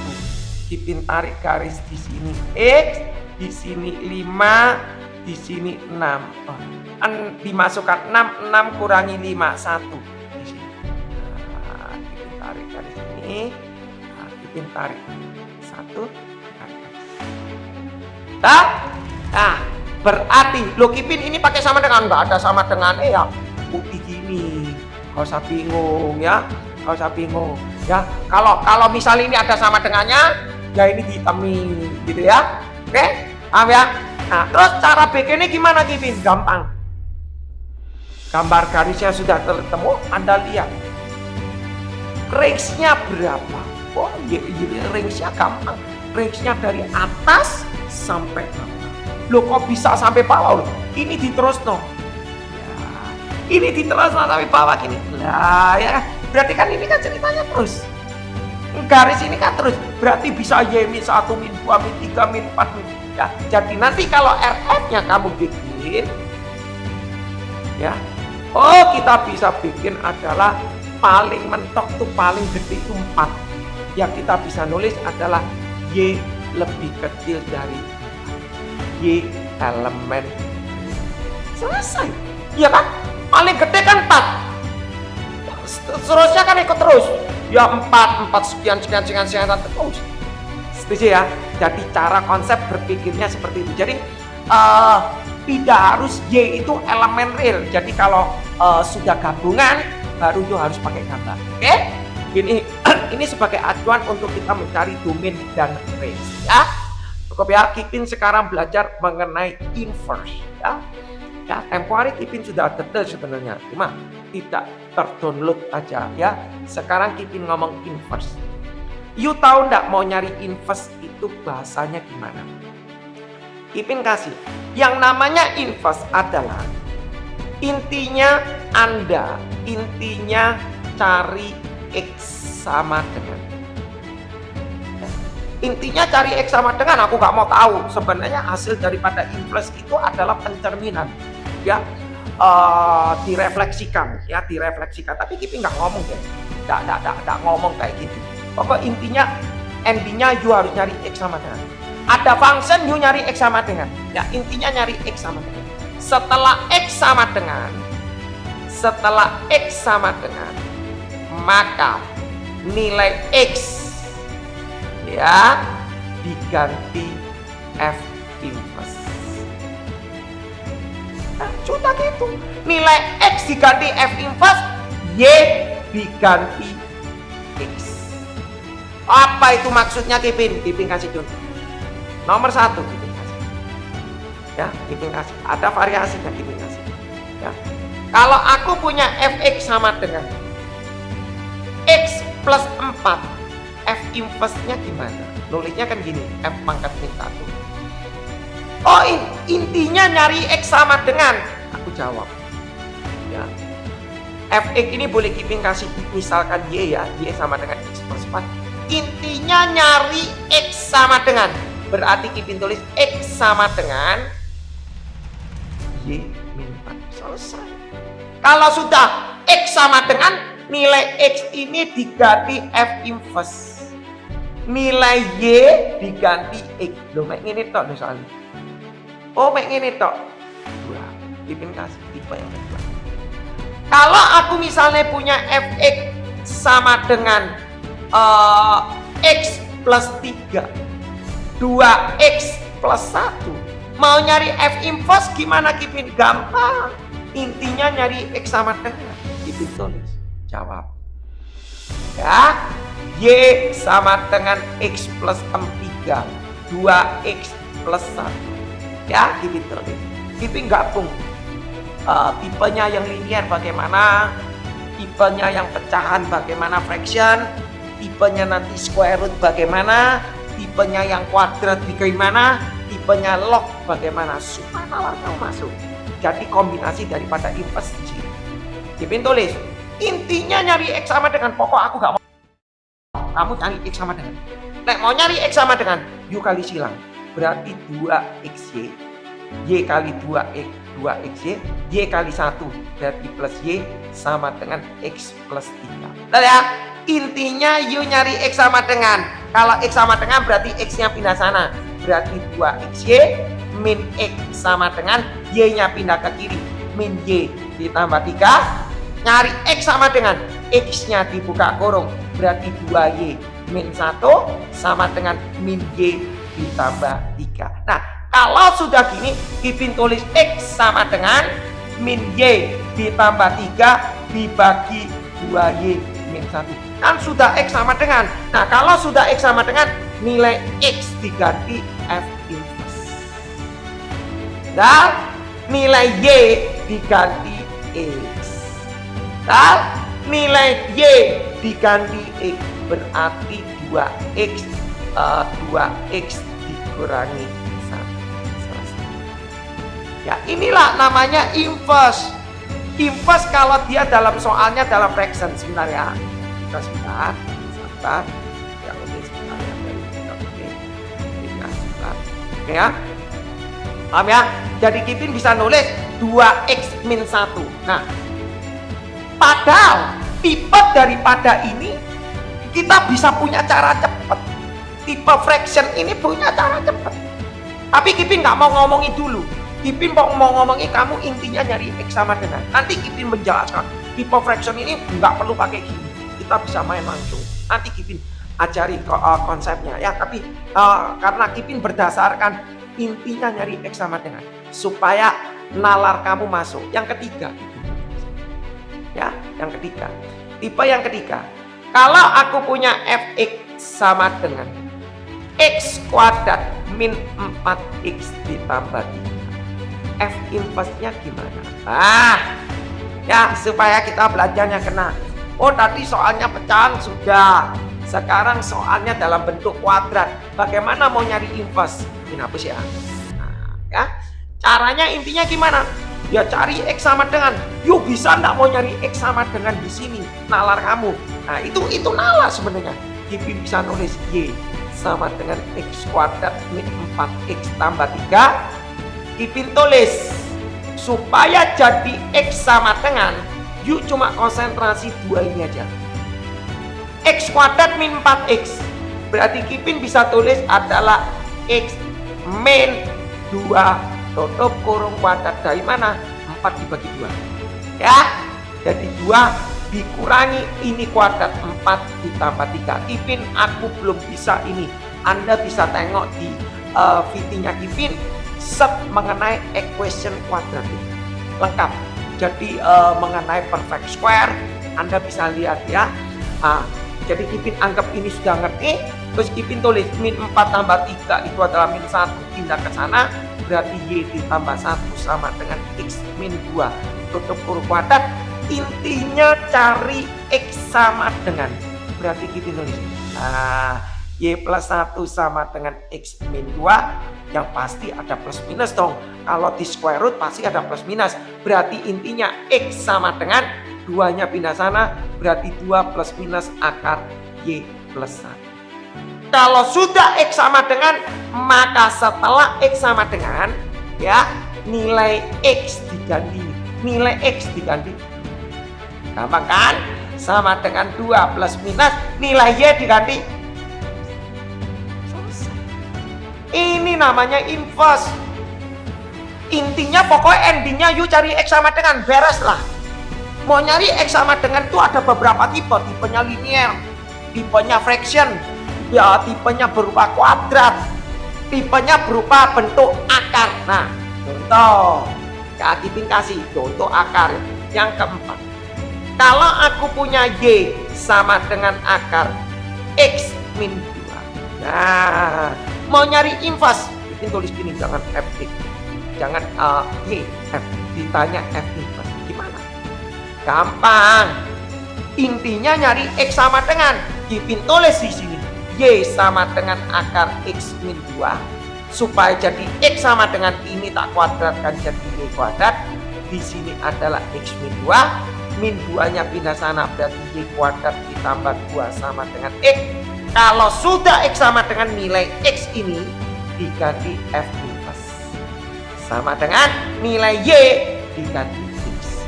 Kipin tarik garis di sini X, di sini 5, di sini 6. Dimasukkan 6 kurangi 5 1 di sini. Nah, Kipin tarik garis ini. Nah, Kipin tarik 1, tarik garis. Nah, berarti lo Kipin ini pakai sama dengan, nggak ada sama dengan ya putih gini. Gak usah bingung ya, gak usah bingung ya. Kalau misalnya ini ada sama dengannya, ya ini dihitamin gitu ya. Oke, paham ya? Nah, terus cara bikinnya gimana Kipin? Gampang. Gambar garisnya sudah tertemu, Anda lihat range-nya berapa. Oh, range-nya gampang. Range-nya dari atas sampai bawah. Loh, kok bisa sampai bawah loh? Ini diterus no. Ya, ini diterus sampai bawah gini. Lah ya, berarti kan ini kan ceritanya terus. Garis ini kan terus. Berarti bisa Y-1, min 2, min 3, min 4, min. Ya, jadi nanti kalau RF-nya kamu bikin ya, oh kita bisa bikin adalah paling mentok tuh paling gede itu 4. Yang kita bisa nulis adalah Y lebih kecil dari Y elemen. Selesai. Iya kan? Paling gede kan 4. Seterusnya kan ikut terus. Ya 4 sekian terus. Setuju ya? Jadi cara konsep berpikirnya seperti itu. Jadi tidak harus Y itu elemen real. Jadi kalau sudah gabungan baru itu harus pakai gambar. Oke? Ini sebagai acuan untuk kita mencari domain dan range ya. Cukup ya, Kipin sekarang belajar mengenai inverse ya. Ya, tempo hari Kipin sudah detail sebenarnya, cuma tidak terdownload aja ya. Sekarang Kipin ngomong inverse. You tahu ndak mau nyari inverse itu bahasanya gimana? Kipin kasih. Yang namanya inverse adalah intinya cari X sama dengan. Intinya cari X sama dengan, aku gak mau tahu. Sebenarnya hasil daripada inverse itu adalah pencerminan. Ya, direfleksikan. Tapi Kipin nggak ngomong deh. Nggak ngomong kayak gitu. Pokok intinya, endingnya you harus nyari X sama dengan. Ada function you nyari X sama dengan. Ya, intinya nyari X sama dengan. Setelah X sama dengan, maka nilai X ya diganti F inverse. Nah, contoh gitu. Nilai X diganti F inverse, Y diganti X. Apa itu maksudnya Kipin? Kipin kasih contoh. Nomor 1 Kipin kasih. Ya, Kipin kasih. Ada variasinya Kipin kasih. Ya. Kalau aku punya Fx sama dengan X plus 4, F inverse-nya gimana? Nulisnya kan gini, F pangkat min 1. Oh, intinya nyari X sama dengan. Aku jawab. Ya. Fx ini boleh Kipin kasih misalkan Y ya, Y sama dengan X plus 4. Intinya nyari X sama dengan. Berarti Kipin tulis X sama dengan Y min 4. Selesai. Kalau sudah X sama dengan, nilai X ini diganti F inverse. Nilai Y diganti X. Loh, mek ngene tok soalnya. Oh, mek ngene tok. Dua. Kipin kasih tipe yang kedua. Kalau aku misalnya punya Fx sama dengan X plus 3, 2X plus 1. Mau nyari F inverse gimana Kipin? Gampang. Intinya nyari X sama dengan. Kipin tulis. Jawab. Ya. Y sama dengan X plus 3, 2X plus 1. Ya, Kipin tulis. Kipin gabung. Tipenya yang linear bagaimana, tipenya yang pecahan bagaimana fraction, tipenya nanti square root bagaimana, tipenya yang kuadrat bagaimana, tipe tipenya log bagaimana supaya nalar kamu masuk. Jadi kombinasi daripada inverse J. Kipin tulis, intinya nyari X sama dengan pokok aku gak mau. Kamu cari X sama dengan. Nek mau nyari X sama dengan, U kali silang. Berarti 2XY. Y kali 2XY. Y kali 1. Berarti plus Y sama dengan X plus 3. Betul ya? Intinya U nyari X sama dengan. Kalau X sama dengan berarti X-nya pindah sana. Berarti 2XY min X sama dengan Y-nya pindah ke kiri. Min Y ditambah 3. Nyari X sama dengan X-nya dibuka kurung. Berarti 2Y min 1 sama dengan min Y ditambah 3. Nah, kalau sudah gini, Kipin tulis X sama dengan min Y ditambah 3 dibagi 2Y min 1. Kan sudah X sama dengan. Nah, kalau sudah X sama dengan, nilai X diganti F inverse. Dan nilai Y diganti X. Dan nilai Y diganti X. Berarti 2X dikurangi 1. Ya, inilah namanya inverse. Inverse kalau dia dalam soalnya dalam fraction. Sebentar ya. Kita sebentar. Ya, oke, sebentar ya. Oke ya. Paham ya? Jadi Kipin bisa nulis 2X min 1. Nah, padahal tipe daripada ini kita bisa punya cara cepat. Tipe fraction ini punya cara cepat. Tapi Kipin nggak mau ngomongin dulu. Kipin mau ngomongin kamu intinya nyari X sama dengan. Nanti Kipin menjelaskan tipe fraction ini nggak perlu pakai gini. Kita bisa main langsung. Nanti Kipin ajari konsepnya ya. Tapi karena Kipin berdasarkan intinya nyari X sama dengan supaya nalar kamu masuk. Yang ketiga. Ya, yang ketiga. Tipe yang ketiga. Kalau aku punya fx sama dengan x kuadrat min 4x ditambah 3. F inverse-nya gimana? Ya supaya kita belajarnya kena. Oh, tadi soalnya pecahan sudah. Sekarang soalnya dalam bentuk kuadrat. Bagaimana mau nyari inverse? Ini hapus ya. Nah, ya. Caranya intinya gimana? Ya cari X sama dengan. Yuk bisa enggak mau nyari X sama dengan di sini nalar kamu. Nah itu nalar sebenarnya. Kipin bisa nulis Y sama dengan X kuadrat min 4X tambah 3. Kipin tulis supaya jadi X sama dengan. Yuk cuma konsentrasi 2 ini aja. X kuadrat min 4X. Berarti Kipin bisa tulis adalah X min 2 tutup kurung kuadrat dari mana? 4 dibagi 2 ya, jadi 2 dikurangi ini kuadrat 4 ditambah 3. Kipin aku belum bisa ini. Anda bisa tengok di VT-nya Kipin set mengenai equation kuadratik lengkap. Jadi mengenai perfect square Anda bisa lihat ya. Jadi Kipin anggap ini sudah ngerti. Terus Kipin tulis min 4 tambah 3 itu adalah min 1, pindah ke sana. Berarti Y ditambah 1 sama dengan X min 2 tutup kurung kuadrat. Intinya cari X sama dengan. Berarti kita tulis Y plus 1 sama dengan X min 2. Yang pasti ada plus minus dong. Kalau di square root pasti ada plus minus. Berarti intinya X sama dengan 2-nya pindah sana. Berarti 2 plus minus akar Y plus 1. Kalau sudah X sama dengan, maka setelah X sama dengan, ya nilai X diganti. Nilai X diganti. Gampang kan? Sama dengan 2 plus minus, nilai Y diganti. Selesai. Ini namanya inverse. Intinya pokoknya endingnya you cari X sama dengan, beres lah. Mau nyari X sama dengan itu ada beberapa tipe. Tipenya linear, tipenya fraction. Ya tipenya berupa kuadrat, tipenya berupa bentuk akar. Nah contoh Kipin kasih contoh akar. Yang keempat, kalau aku punya Y sama dengan akar X min 2. Nah mau nyari inverse, Kipin tulis gini, jangan F, jangan Y, F, ditanya F inverse gimana? Gampang, intinya nyari X sama dengan. Kipin tulis di sini Y sama dengan akar X min 2 supaya jadi X sama dengan ini tak kuadratkan jadi Y kuadrat. Di sini adalah X min 2. Min 2 nya pindah sana berarti Y kuadrat ditambah 2 sama dengan X. Kalau sudah X sama dengan nilai X ini diganti F inverse sama dengan nilai Y diganti X.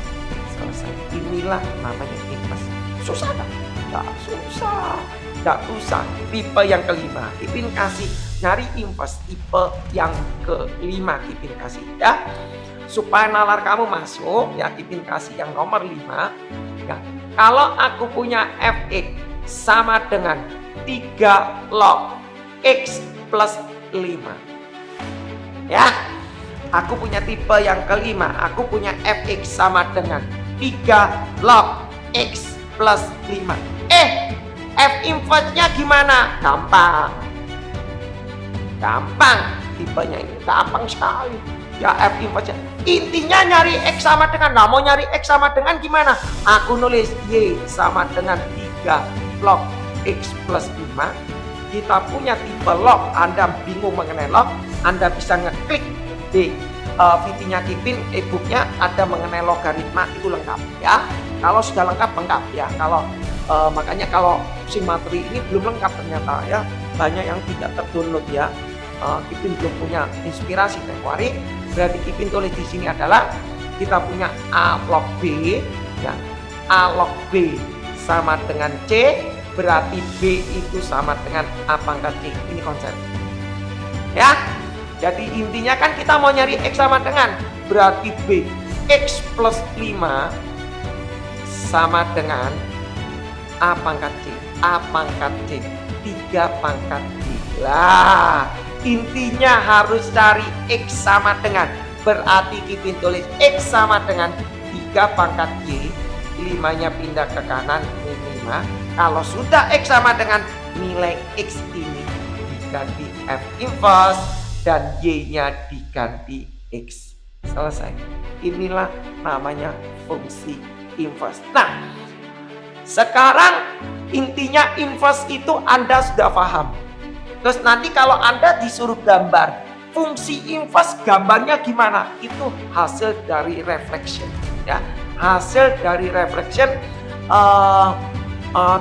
Selesai. Inilah namanya inverse. Susah kan? Tidak susah. Tidak usah. Tipe yang kelima Kipin kasih nyari inverse tipe yang kelima Kipin kasih ya. Supaya nalar kamu masuk ya, Kipin kasih yang nomor 5 ya. Kalau aku punya fx sama dengan 3 log X plus 5 ya, aku punya tipe yang kelima. Aku punya fx sama dengan 3 log X plus 5. F inverse nya gimana? Gampang tipenya ini gampang sekali ya. F inverse nya intinya nyari X sama dengan, nah mau nyari X sama dengan gimana? Aku nulis Y sama dengan 3 log X plus 5. Kita punya tipe log. Anda bingung mengenai log, Anda bisa ngeklik di VT-nya Kipin, e-booknya ada mengenai logaritma, itu lengkap ya. Kalau sudah lengkap ya. Kalau makanya kalau si materi ini belum lengkap ternyata ya, banyak yang tidak terdownload ya. Kipin belum punya inspirasi tempoari. Berarti Kipin tulis di sini adalah kita punya A log B ya. A log B sama dengan C, berarti B itu sama dengan A pangkat C. Ini konsep ya. Jadi intinya kan kita mau nyari X sama dengan, berarti B X plus 5 sama dengan A pangkat C. A pangkat C 3 pangkat C lah. Intinya harus cari X sama dengan, berarti Kipin tulis X sama dengan 3 pangkat Y, 5 nya pindah ke kanan, min 5. Kalau sudah X sama dengan nilai X ini diganti F inverse dan Y nya diganti X. Selesai. Inilah namanya fungsi inverse. Nah, sekarang intinya inverse itu Anda sudah paham. Terus nanti kalau Anda disuruh gambar fungsi inverse, gambarnya gimana? Itu hasil dari reflection ya. Hasil dari reflection,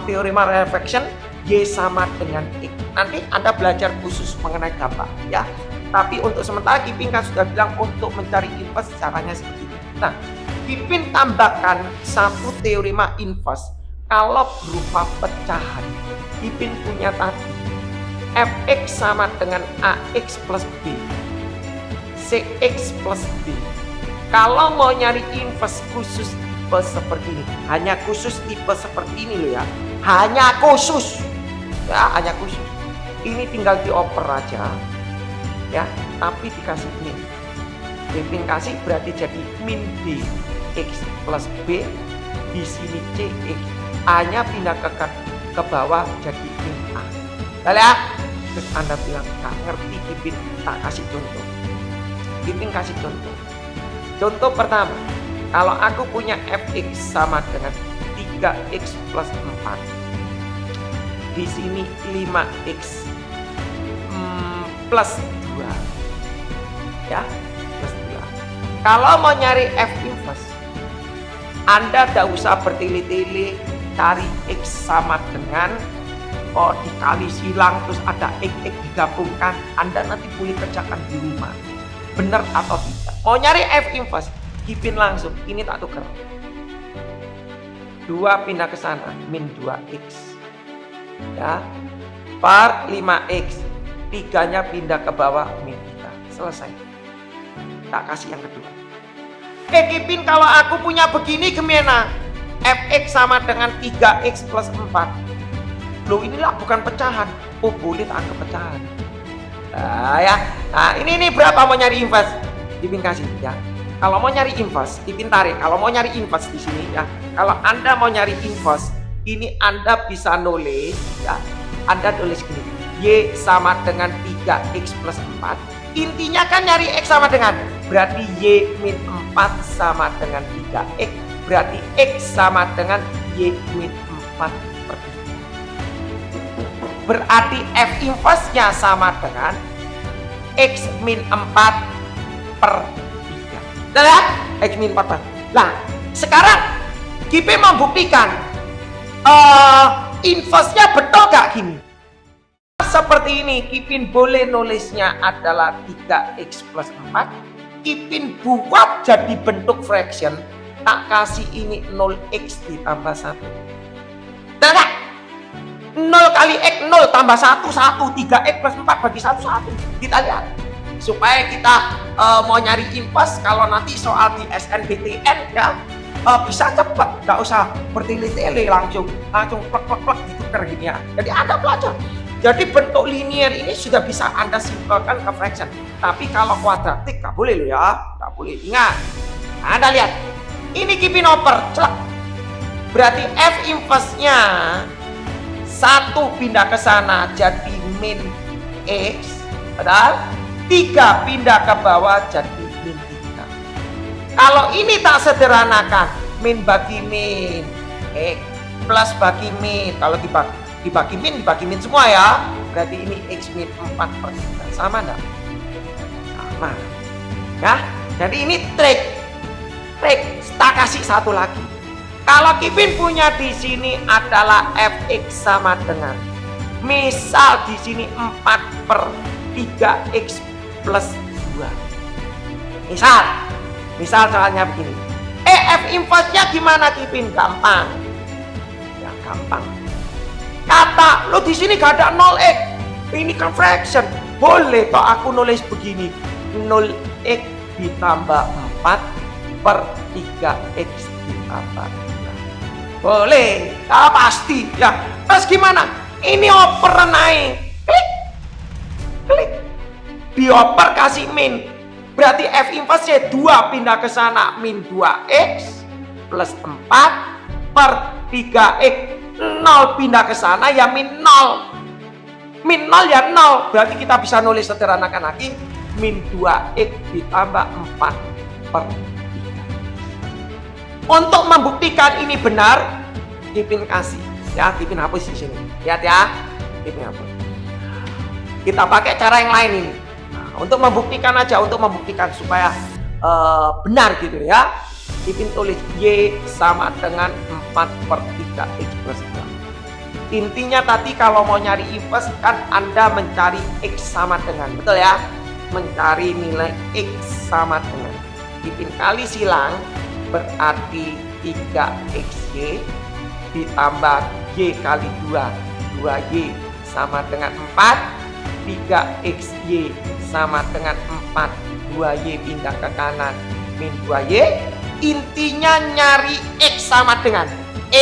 teorema reflection Y sama dengan X. Nanti Anda belajar khusus mengenai gambar ya. Tapi untuk sementara Kipin kan sudah bilang untuk mencari inverse caranya seperti ini. Nah, Kipin tambahkan satu teorema inverse kalau berupa pecahan. Kipin punya tadi fx sama dengan ax plus b, cx plus b. Kalau mau nyari inverse khusus tipe seperti ini, hanya khusus tipe seperti ini loh ya, hanya khusus ya, hanya khusus. Ini tinggal dioper aja ya, tapi dikasih min. Kipin kasih berarti jadi min b x plus b. Di sini cx, a nya pindah ke bawah jadi min a. Ya, terus Anda bilang nggak ngerti Kipin, tak kasih contoh. Kipin kasih contoh. Contoh pertama, kalau aku punya fx sama dengan 3x plus 4, di sini 5x plus 2 ya, plus 2. Kalau mau nyari f inverse, Anda tidak usah bertele-tele cari x sama dengan dikali silang terus ada x digabungkan. Anda nanti boleh kerjakan di rumah, benar atau tidak. Mau nyari f inverse, Kipin langsung ini tak tukar, 2 pindah ke sana, min 2x ya, per 5x, 3 nya pindah ke bawah, min 3. Selesai. Tak kasih yang kedua. Kipin kalau aku punya begini gimana? Fx sama dengan 3x plus 4. Loh, inilah bukan pecahan. Oh, boleh tak anggap pecahan. Nah ya, nah ini berapa mau nyari inverse? Kipin kasih ya. Kalau mau nyari inverse, Kipin tarik. Kalau mau nyari inverse di sini ya. Kalau Anda mau nyari inverse, ini Anda bisa nulis ya. Anda tulis gini, Y sama dengan 3x plus 4. Intinya kan nyari X sama dengan, berarti Y min 4 sama dengan 3x. Berarti X sama dengan Y min 4 per 3. Berarti F inverse-nya sama dengan X min 4 per 3. Udah lihat? X min 4 per 3. Nah, sekarang Kipin membuktikan inverse-nya betul gak gini? Seperti ini, Kipin boleh nulisnya adalah 3x plus 4. Kipin buat jadi bentuk fraction, tak kasih ini 0x ditambah 1. Udah gak? 0 kali X 0 tambah 1 1, 3x plus 4 bagi 1 1. Kita lihat supaya kita mau nyari inverse kalau nanti soal di SNBTN ya bisa cepat, nggak usah bertele-tele, langsung plek ditukar gini ya. Jadi Anda belajar. Jadi bentuk linear ini sudah bisa Anda simpelkan ke fraction. Tapi kalau kuadratik nggak boleh loh ya, nggak boleh. Ingat. Anda lihat, ini Kipin oper, celak. Berarti F inverse-nya 1 pindah ke sana jadi min X, padahal 3 pindah ke bawah jadi min 3. Kalau ini tak sederhanakan, min bagi min, X plus bagi min, kalau dibagi min semua ya, berarti ini X min 4 per 3. Sama enggak? Sama ya, jadi ini trik, tak kasih satu lagi. Kalau Kipin punya di sini adalah fx sama dengan, misal di sini 4 per 3x plus 2. Misal soalnya begini. F inverse-nya gimana Kipin? Gampang. Ya gampang. Kata lo di sini gak ada 0x. Ini kan fraction. Boleh toh aku nulis begini. 0x ditambah 4 per 3x ditambah 2. Boleh. Pasti ya. Terus gimana? Ini oper naik. Klik. Dioper kasih min. Berarti F inverse 2 pindah ke sana min 2x plus 4 per 3x, 0 pindah ke sana ya min 0. Min 0 ya 0. Berarti kita bisa nulis sederhanakan lagi min 2x ditambah 4 per 3. Untuk membuktikan ini benar, Kipin kasih ya, Kipin hapus di sini. Lihat ya, Kipin hapus. Kita pakai cara yang lain ini. Untuk membuktikan aja, untuk membuktikan supaya benar gitu ya. Kipin tulis Y sama dengan 4 per 3x plus 2. Intinya tadi kalau mau nyari inverse kan Anda mencari X sama dengan, betul ya? Mencari nilai X sama dengan. Kipin kali silang berarti 3xy ditambah Y kali 2. 2y sama dengan 4. 3xy sama dengan 4, 2y pindah ke kanan min 2y. Intinya nyari x sama dengan 4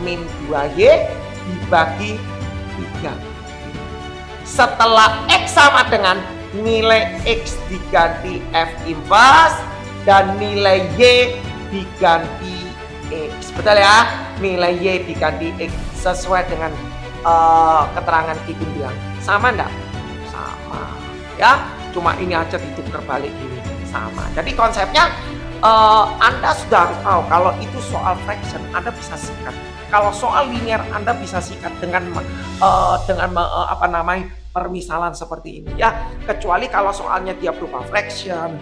min 2y dibagi 3. Setelah x sama dengan, nilai x diganti F inverse dan nilai y diganti x. Betul ya? Nilai y diganti x sesuai dengan keterangan Kipin bilang. Sama enggak? Sama ya, cuma ini aja ditukar balik gini. Sama. Jadi konsepnya Anda sudah harus tahu kalau itu soal fraction Anda bisa sikat. Kalau soal linear Anda bisa sikat dengan permisalan seperti ini ya. Kecuali kalau soalnya dia berupa fraction,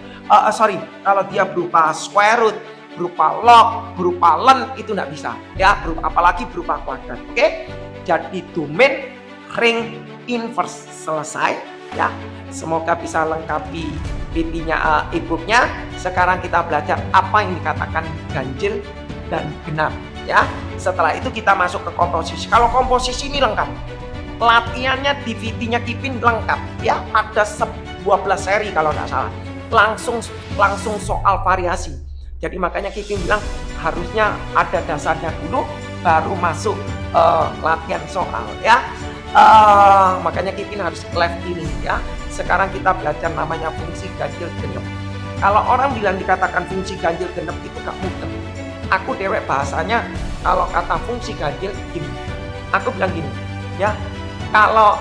kalau dia berupa square root, berupa log, berupa ln, itu nggak bisa ya, apalagi berupa kuadrat. Oke? Jadi domain ring inverse selesai ya. Semoga bisa lengkapi PT-nya, e-booknya. Sekarang kita belajar apa yang dikatakan ganjil dan genap ya. Setelah itu kita masuk ke komposisi. Kalau komposisi ini lengkap, latihannya di PT-nya Kipin lengkap ya. Ada 12 seri kalau nggak salah. Langsung soal variasi. Jadi makanya Kipin bilang harusnya ada dasarnya dulu baru masuk latihan soal ya. Makanya Kipin harus live ini ya. Sekarang kita belajar namanya fungsi ganjil genep. Kalau orang bilang dikatakan fungsi ganjil genep itu gak mudah. Aku dewek bahasanya kalau kata fungsi ganjil gini. Aku bilang gini ya. Kalau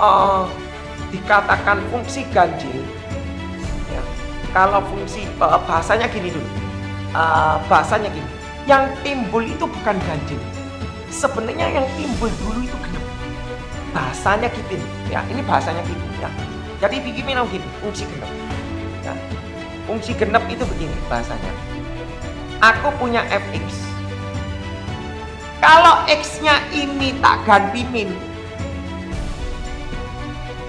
dikatakan fungsi ganjil ya, kalau fungsi bahasanya gini dulu. Bahasanya gini. Yang timbul itu bukan ganjil. Sebenarnya yang timbul dulu itu genep. bahasanya Kipin ya, ini bahasanya Kipin ya. Jadi Kipin gini, fungsi genep ya. Fungsi genep itu begini bahasanya. Aku punya fx. Kalau x-nya ini tak ganti min,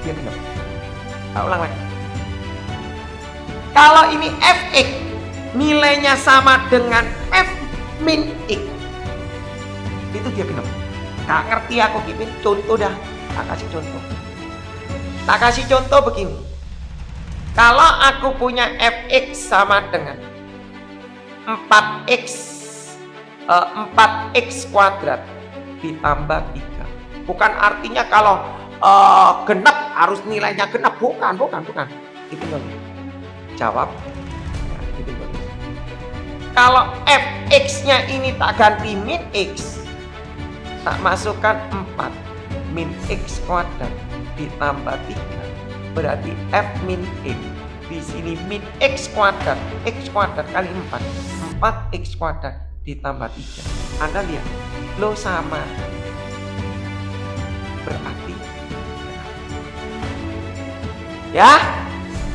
dia genep. Kita ulang lagi. Kalau ini fx nilainya sama dengan f min x, itu dia genep. Gak ngerti aku Kipin, contoh dah. Tak kasih contoh. Tak kasih contoh begini. Kalau aku punya fx sama dengan 4x kuadrat ditambah 3. Bukan artinya kalau genep harus nilainya genep. Bukan. Itu dulu. Jawab. Ya, itu dulu. Kalau fx-nya ini tak ganti min x, tak masukkan 4 min x kuadrat ditambah 3, berarti f min x. Di sini min x kuadrat kali 4x kuadrat ditambah 3. Anda lihat, lo sama, berarti ya,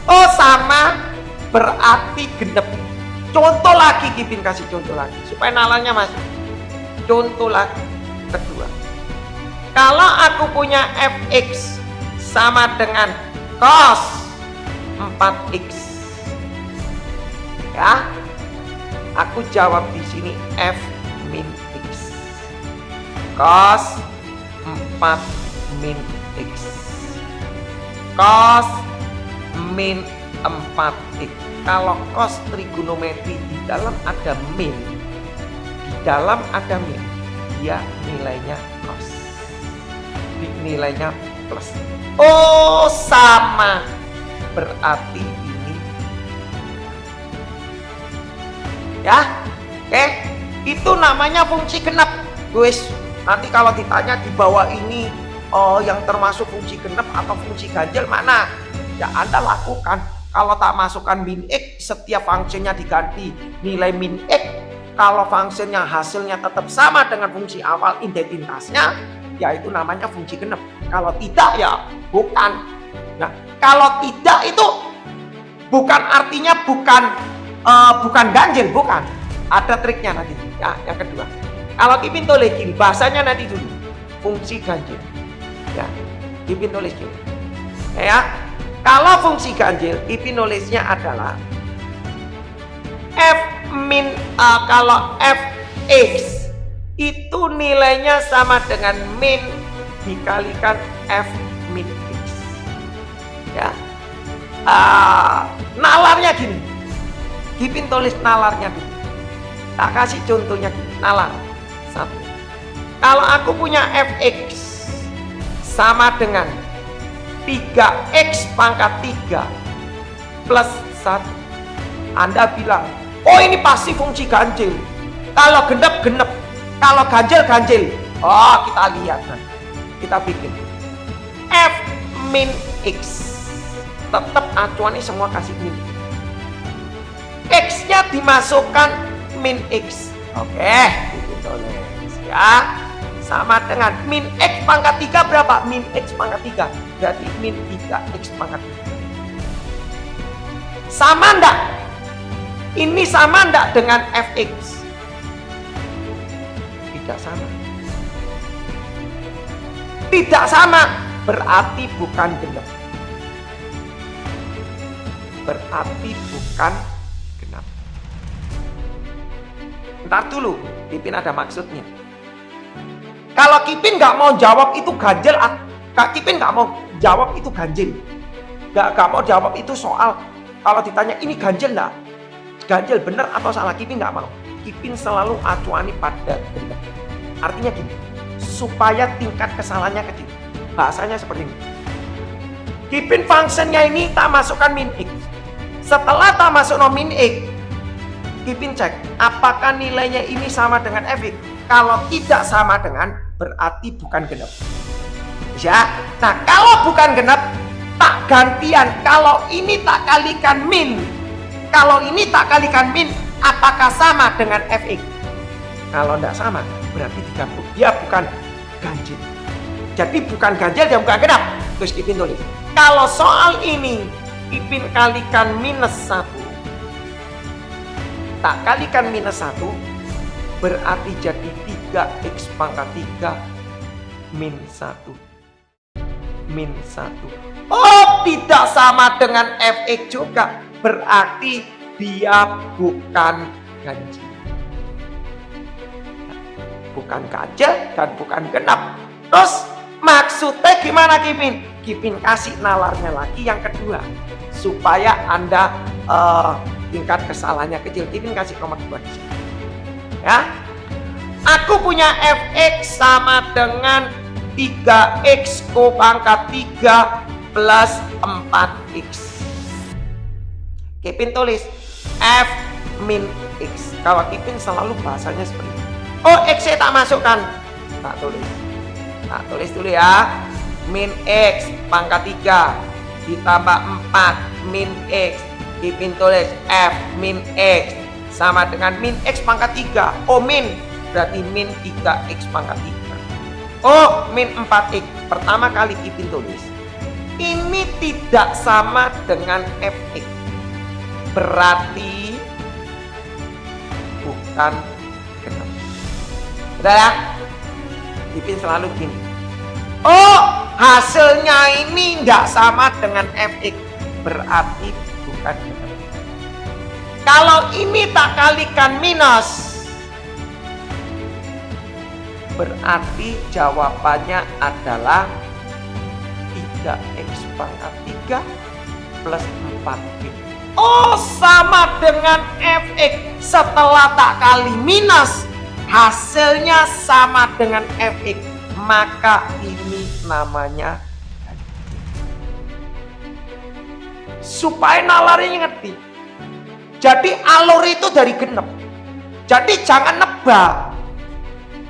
oh sama berarti genep. Contoh lagi, Kipin kasih contoh lagi supaya nalarnya masuk. Contoh lagi kedua, kalau aku punya fx sama dengan cos 4x ya, aku jawab di sini f min x cos 4 min x cos min 4x. Kalau cos trigonometri di dalam ada min, dia nilainya cos, nilainya plus. Oh sama, berarti ini ya. Oke, itu namanya fungsi genep. Guys, nanti kalau ditanya di bawah ini, oh yang termasuk fungsi genep atau fungsi ganjil mana, ya Anda lakukan. Kalau tak masukkan min x, setiap fungsinya diganti nilai min x. Kalau fungsinya hasilnya tetap sama dengan fungsi awal identitasnya, ya itu namanya fungsi genep. Kalau tidak ya bukan. Nah, kalau tidak itu bukan artinya bukan ganjil, bukan. Ada triknya nanti. Ya, yang kedua. Kalau Kipin tulis gini, bahasanya nanti dulu. Fungsi ganjil. Ya, Kipin tulis gini. Ya, kalau fungsi ganjil, Kipin nulisnya adalah f min kalau fx itu nilainya sama dengan min dikalikan f min x. Ya, nalarnya gini, Kipin tulis nalarnya dulu. Tak kasih contohnya gini, nalar. 1. Kalau aku punya fx sama dengan 3x pangkat 3 plus 1, Anda bilang, oh ini pasti fungsi ganjil. Kalau genep, kalau ganjil. Oh, kita lihat nanti. Kita bikin f min x, tetap acuannya semua kasih min. X nya dimasukkan min x. Oke, tulis ya. Sama dengan min x pangkat 3 berapa? Min x pangkat 3, berarti min 3x pangkat 3. Sama enggak? Ini sama enggak dengan fx? Tidak sama. Tidak sama, berarti bukan genep. Ntar dulu, Kipin ada maksudnya. Kalau Kipin nggak mau jawab itu ganjil, Kipin nggak mau jawab itu ganjil. Nggak mau jawab itu soal kalau ditanya ini ganjil nggak? Ganjil benar atau salah, Kipin nggak mau. Kipin selalu acuani pada genep. Artinya gini, supaya tingkat kesalahannya kecil. Bahasanya seperti ini. Kipin fungsinya ini tak masukkan min x. Setelah tak masuk min x, Kipin cek apakah nilainya ini sama dengan fx. Kalau tidak sama dengan, berarti bukan genep. Ya. Nah, kalau bukan genep, tak gantian. Kalau ini tak kalikan min, apakah sama dengan fx? Kalau tidak sama, berarti digabung. Dia bukan ganjil. Jadi bukan ganjil dan bukan genap. Terus Kipin tulis, kalau soal ini Kipin kalikan -1, tak kalikan -1 berarti jadi 3x pangkat 3 -1. Oh, tidak sama dengan fx juga, berarti dia bukan ganjil. Bukan ganjil dan bukan genap. Terus maksudnya gimana Kipin? Kipin kasih nalarnya lagi yang kedua supaya Anda tingkat kesalahannya kecil. Kipin kasih nomor 2 di sini. Ya. Aku punya fx sama dengan 3x pangkat 3 plus 4x. Kipin tulis f min x. Kalau Kipin selalu bahasanya seperti ini. Oh, x tak masukkan. Tak tulis dulu ya. Min x pangkat 3 ditambah 4 min x. Kipin tulis f min x sama dengan min x pangkat 3. Oh, min berarti min 3x pangkat 3. Oh, min 4x. Pertama kali Kipin tulis ini tidak sama dengan fx, berarti bukan genap. Udah ya? Kipin selalu gini. Oh, hasilnya ini tidak sama dengan fx, berarti bukan genap. Kalau ini tak kalikan minus, berarti jawabannya adalah 3x pangkat 3 plus 4x. Oh, sama dengan fx. Setelah tak kali minus, hasilnya sama dengan fx. Maka ini namanya ganjil. Supaya nalarnya ngerti. Jadi alur itu dari genep. Jadi jangan nebak.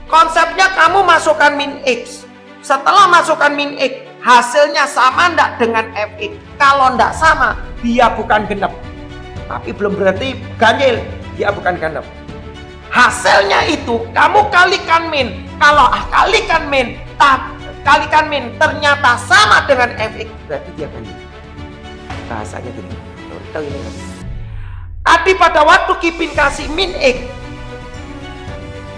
Konsepnya kamu masukkan min x. Setelah masukkan min x, hasilnya sama enggak dengan fx? Kalau enggak sama, dia bukan genep. Tapi belum berarti ganjil, dia bukan genep. Hasilnya itu kamu kalikan min. Kalau kalikan min, ternyata sama dengan fx, berarti dia ganjil. Bahasanya gini. Tadi pada waktu Kipin kasih min x,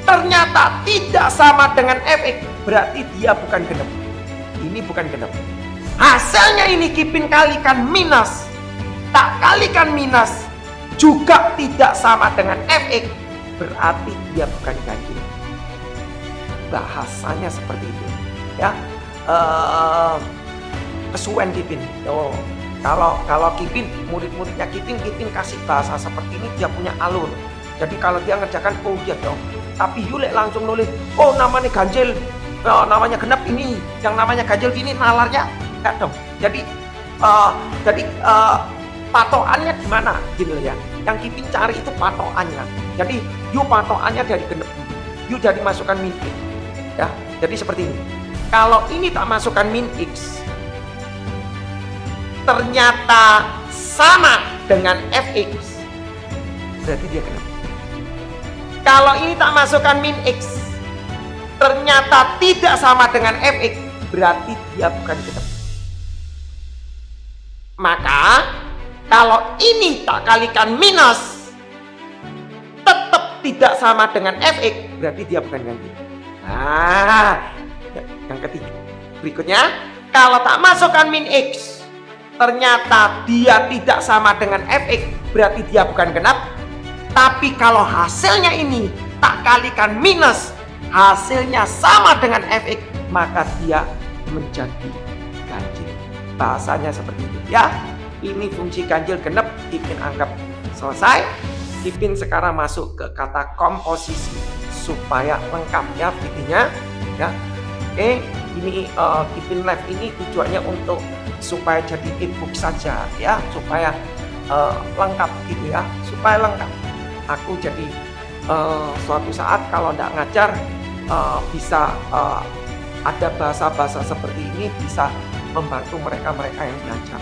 ternyata tidak sama dengan fx, berarti dia bukan genep. Ini bukan genep. Hasilnya ini Kipin kalikan minus, tak kalikan minus juga tidak sama dengan fx, berarti dia bukan ganjil. Bahasanya seperti itu ya. Kesuwen Kipin. Oh, kalau Kipin, murid-muridnya Kipin kasih bahasa seperti ini, dia punya alur. Jadi kalau dia ngerjakan, oh iya dong. Tapi Yule langsung nulis, oh namanya ganjil, namanya genap ini, yang namanya ganjil gini nalarnya enggak dong. Jadi patokannya gimana gitu ya. Yang Kipin cari itu patokannya. Jadi patokannya dari genap, jadi masukkan min x ya. Jadi seperti ini. Kalau ini tak masukkan min x, ternyata sama dengan fx, berarti dia genap. Kalau ini tak masukkan min x, ternyata tidak sama dengan fx, berarti dia bukan genap. Maka kalau ini tak kalikan minus, tetap tidak sama dengan fx, berarti dia bukan ganjil. Nah, yang ketiga berikutnya, kalau tak masukkan min x, ternyata dia tidak sama dengan fx, berarti dia bukan genap. Tapi kalau hasilnya ini tak kalikan minus, hasilnya sama dengan fx, maka dia menjadi ganjil. Bahasanya seperti itu ya. Ini fungsi ganjil genep Kipin anggap selesai. Kipin sekarang masuk ke kata komposisi supaya lengkap ya videonya ya. Oke, ini Kipin Live ini tujuannya untuk supaya jadi ebook saja ya, supaya lengkap gitu ya, supaya lengkap. Aku jadi suatu saat kalau tidak ngajar bisa ada bahasa-bahasa seperti ini bisa membantu mereka-mereka yang belajar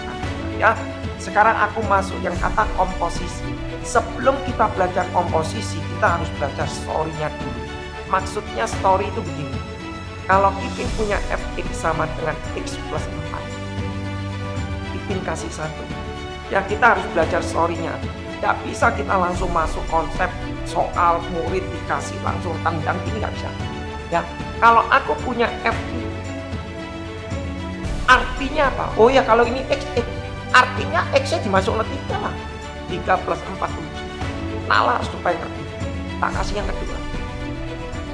ya. Sekarang aku masuk yang kata komposisi. Sebelum kita belajar komposisi, kita harus belajar story-nya dulu. Maksudnya story itu begini. Kalau Kipin punya fx sama dengan x plus 4, Kipin kasih 1. Ya kita harus belajar story-nya. Tidak bisa kita langsung masuk konsep soal murid dikasih langsung tendang, ini nggak bisa. Ya, kalau aku punya f, artinya apa? Oh ya, kalau ini x, artinya x-nya dimasukkan 3 lah. 3 plus 4, 7. Nalar supaya ngerti. Tak kasih yang kedua.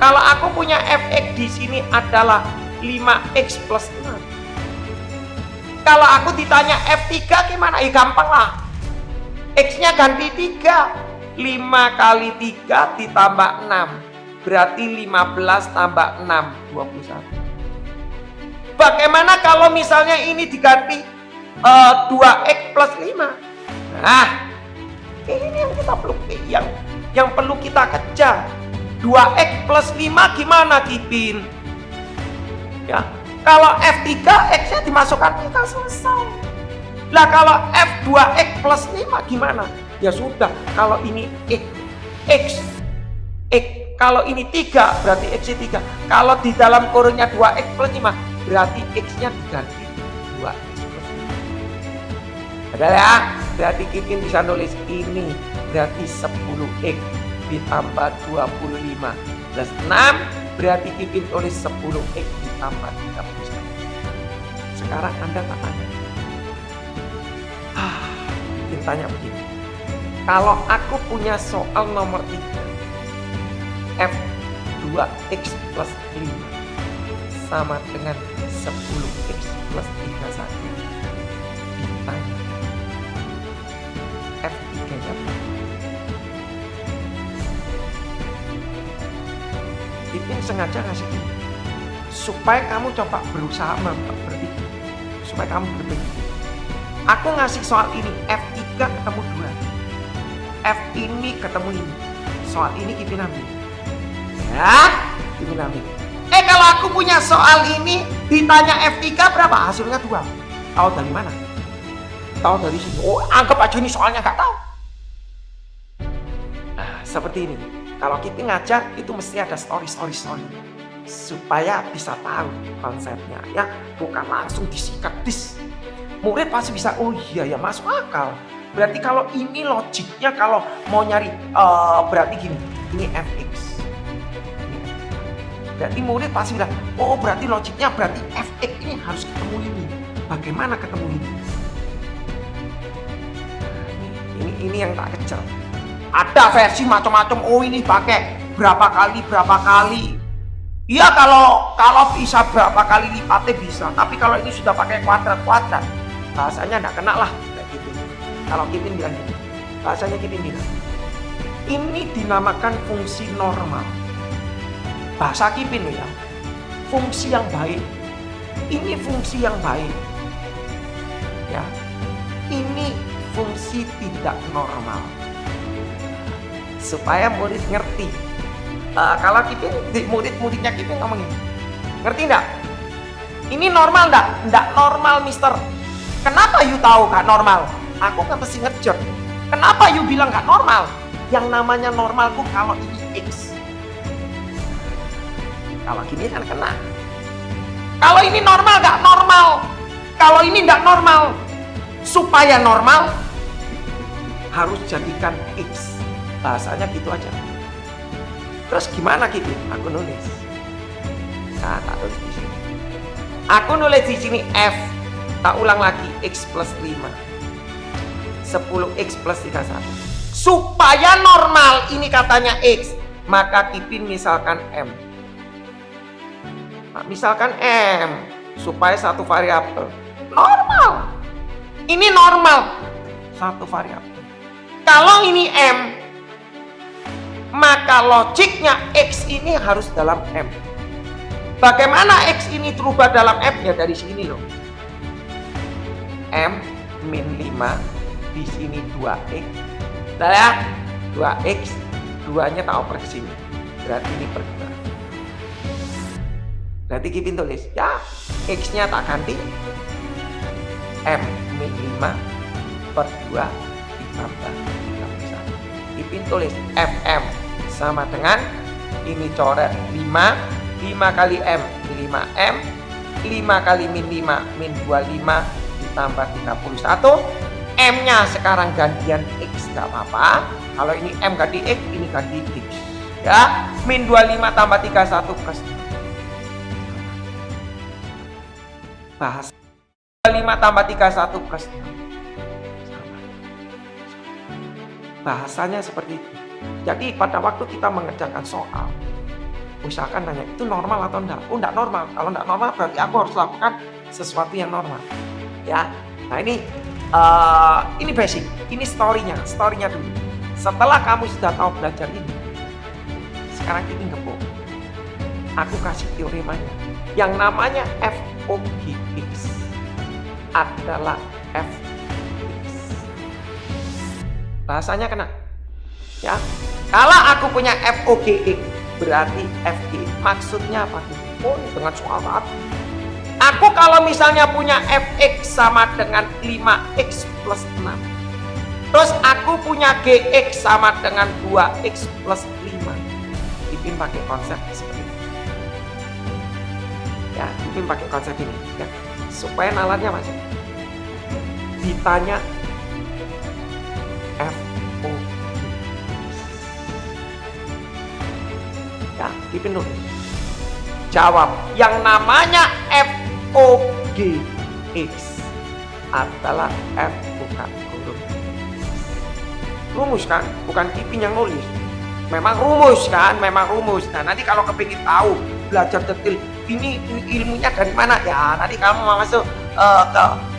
Kalau aku punya fx di sini adalah 5x plus 6. Kalau aku ditanya f3 gimana? Gampang lah. X-nya ganti 3. 5 kali 3 ditambah 6. Berarti 15 tambah 6, 21. Bagaimana kalau misalnya ini diganti 2x plus 5? Nah, ini yang kita perlu, yang perlu kita kejar. 2x plus 5 gimana Kipin? Ya, kalau f3 x-nya dimasukkan 3 selesai. Lah kalau f2x plus 5 gimana? Ya sudah, kalau ini x, kalau ini 3 berarti x-nya 3. Kalau di dalam kurungnya 2x plus 5 berarti x-nya diganti 2x plus 5. Ada ya? Berarti Kipin bisa nulis ini berarti 10x ditambah 25 plus 6, berarti Kipin tulis 10x ditambah 31. Sekarang Anda tak tanya. Kipin tanya begini. Kalau aku punya soal nomor 3, f2x plus 5 sama dengan 10x plus 31, ditanya f3-nya berapa? Kipin sengaja ngasih ini supaya kamu coba berusaha berpikir, supaya kamu berpikir. Aku ngasih soal ini, f3 ketemu 2, f ini ketemu ini, soal ini Kipin ambil. Ya, Kipin ambil. Kalau aku punya soal ini ditanya f3 berapa, hasilnya 2. Tahu dari mana? Tahu dari sini. Oh, anggap aja ini soalnya nggak tahu. Nah, seperti ini. Kalau Kipin ngajar itu mesti ada story supaya bisa tahu konsepnya, ya, bukan langsung disikat dis. Murid pasti bisa, oh iya ya, masuk akal. Berarti kalau ini logiknya, kalau mau nyari berarti gini, ini fx. Berarti murid pasti bilang, oh berarti logiknya berarti fx ini harus ketemu ini. Bagaimana ketemu ini? Ini yang tak kejar. Ada versi macam-macam. Oh ini pakai berapa kali. Iya, kalau bisa berapa kali lipatnya bisa. Tapi kalau ini sudah pakai kuadrat, bahasanya enggak kena lah kayak gitu. Kalau Kipin bilang gitu, bahasanya Kipin bilang, ini dinamakan fungsi normal. Bahasa Kipin ya, fungsi yang baik. Ini fungsi yang baik. Ya, ini fungsi tidak normal. Supaya murid ngerti. Kalau Kipin, murid-muridnya Kipin ngomong gini, ngerti enggak? Ini normal enggak? Enggak normal, mister. Kenapa you tahu nggak normal? Aku kan mesti ngejar. Kenapa you bilang nggak normal? Yang namanya normalku kalau ini x. Kalau gini kan kena. Kalau ini normal nggak normal. Kalau ini nggak normal. Supaya normal harus jadikan x. Bahasanya gitu aja. Terus gimana gitu? Aku nulis. Nah, tak tulis di sini. Aku nulis di sini f. Tak ulang lagi, x plus 5. 10x plus 31. Supaya normal, ini katanya x. Maka Kipin misalkan m. Nah, misalkan m. Supaya satu variabel. Normal. Ini normal. Satu variabel. Kalau ini m, maka logiknya x ini harus dalam m. Bagaimana x ini terubah dalam m? Ya dari sini loh. M min 5, di sini 2x. Nah ya, 2x, 2-nya tak oper ke sini. Berarti ini per 2. Berarti Kipin tulis, ya, x-nya tak ganti. M min 5 per 2 ditambah 31. Kipin tulis fm sama dengan, ini coret 5 kali m, 5M, 5 kali min 5 min 25 ditambah 31. M-nya sekarang gantian X, nggak apa-apa. Kalau ini M ganti X, ini ganti X. Ya, min 25 tambah 31 plus 6. Bahas 25 tambah 31 plus 6. Bahasanya seperti itu. Jadi pada waktu kita mengerjakan soal, usahakan tanya, itu normal atau enggak? Oh, enggak normal. Kalau enggak normal berarti aku harus lakukan sesuatu yang normal. Ya. Nah, ini basic. Ini story-nya dulu. Setelah kamu sudah tahu belajar ini, sekarang kita ngepok. Aku kasih teoremanya. Yang namanya FOGX adalah FX. Bahasanya kena. Ya. Kalau aku punya FOGX berarti FG. Maksudnya apa? Oh, dengan soal tadi. Aku kalau misalnya punya Fx sama dengan 5x plus 6. Terus aku punya Gx sama dengan 2x plus 5. Ipin pakai konsep seperti ini. Ya, Ipin pakai konsep ini. Ya. Supaya nalarnya masuk. Ditanya FOGX. Ya, Ipin dulu. Jawab. Yang namanya FOGX adalah F buka huruf. Rumus kan? Bukan Ipin yang nulis. Memang rumus kan? Memang rumus. Nah, nanti kalau kepingin tahu, belajar detail, ini ilmunya dari mana? Ya, nanti kamu masuk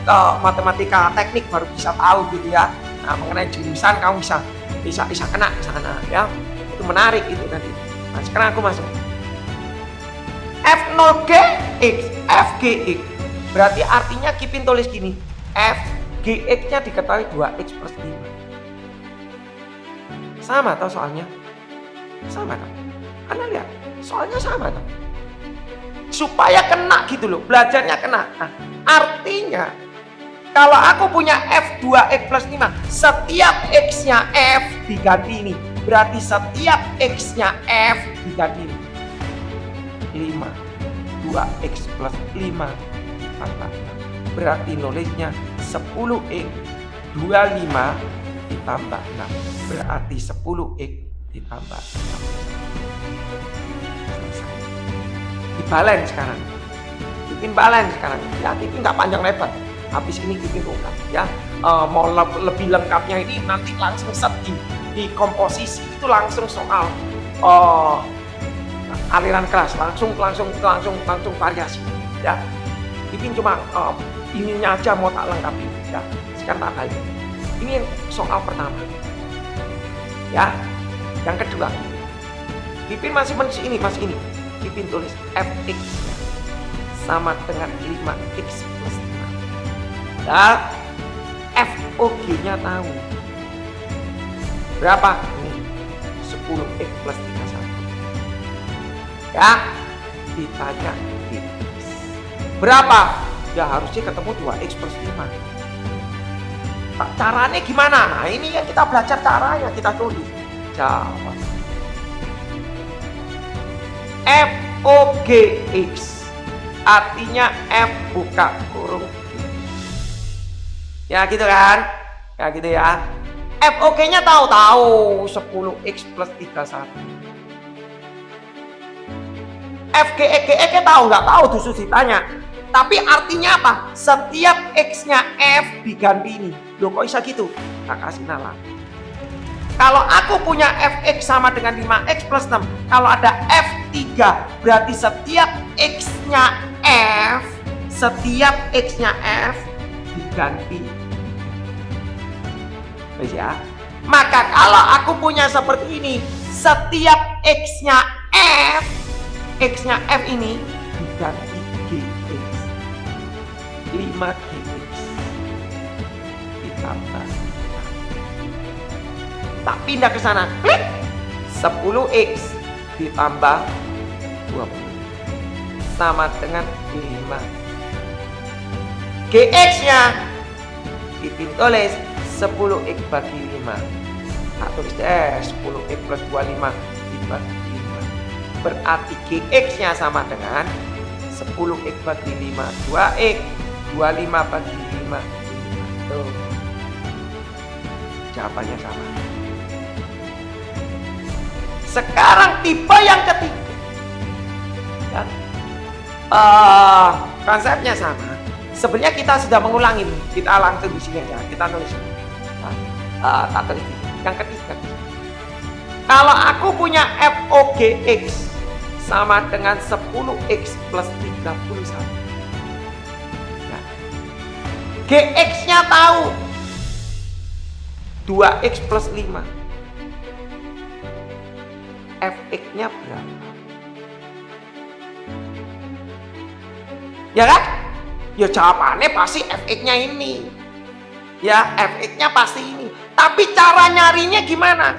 ke matematika teknik baru bisa tahu gitu ya. Nah, mengenai jurusan kamu bisa kena sana ya. Itu menarik itu nanti. Nah, sekarang aku masuk. F0GX, FGX. Berarti artinya Kipin tulis gini. FGX-nya diketahui 2x plus 5. Sama tau soalnya? Sama tau? Anda lihat, soalnya sama tau? Supaya kena gitu loh, belajarnya kena. Nah, artinya kalau aku punya F2x plus 5, setiap X-nya F diganti ini. Berarti setiap X-nya F diganti ini. 5 2x plus 5 ditambah 6. Berarti nulisnya 10x 25 ditambah 6. Berarti 10x ditambah 6. Selesai. Dibalen sekarang. Bikin balen sekarang. Ya, ini nggak panjang lebar. Habis ini bikin ungkap ya. Mau lebih lengkapnya ini nanti langsung set di komposisi. Itu langsung soal aliran kelas, langsung variasi ya. Ini cuma ininya aja mau tak lengkapi ya. Sekarang tak balik. Ini soal pertama ya. Yang kedua, Ipin masih ini. Ipin tulis Fx sama dengan 5x plus 5. Dan FOG-nya tahu berapa? Ini 10x plus 31. Ya, ditanya X berapa? Ya harusnya ketemu 2x plus 5. Caranya gimana? Nah, ini yang kita belajar caranya, kita tulis. Jawab. FOGX artinya F buka kurung. Ya gitu kan? Ya gitu ya. FOG-nya tahu 10x plus 31. FGX tahu nggak tahu justru ditanya. Tapi artinya apa? Setiap X-nya F diganti ini. Loh kok bisa gitu? Tak kasih nalar. Kalau aku punya Fx sama dengan 5x plus 6. Kalau ada F3 berarti setiap X-nya F diganti. Baik ya. Maka kalau aku punya seperti ini, setiap X-nya F ini diganti Gx. 5Gx ditambah. Tak pindah ke sana. Klik. 10x ditambah 20 sama dengan 5. Gx-nya ditulis 10x bagi 5. Atau 10x plus 25 dibagi 5. Berarti Gx-nya sama dengan 10x bagi 5 2x, 25 bagi 5 5. Tuh. Jawabannya sama. Sekarang tipe yang ketiga. Ya. Konsepnya sama. Sebenarnya kita sudah mengulangi, kita langsung di sini aja, kita nulis. Tak tulis. Yang ketiga. Kalau aku punya FOGX sama dengan 10x plus 31. Nah, GX-nya tahu 2x plus 5. Fx-nya berapa? Ya kan? Ya jawabannya pasti Fx-nya ini. Ya, Fx-nya pasti ini. Tapi cara nyarinya gimana?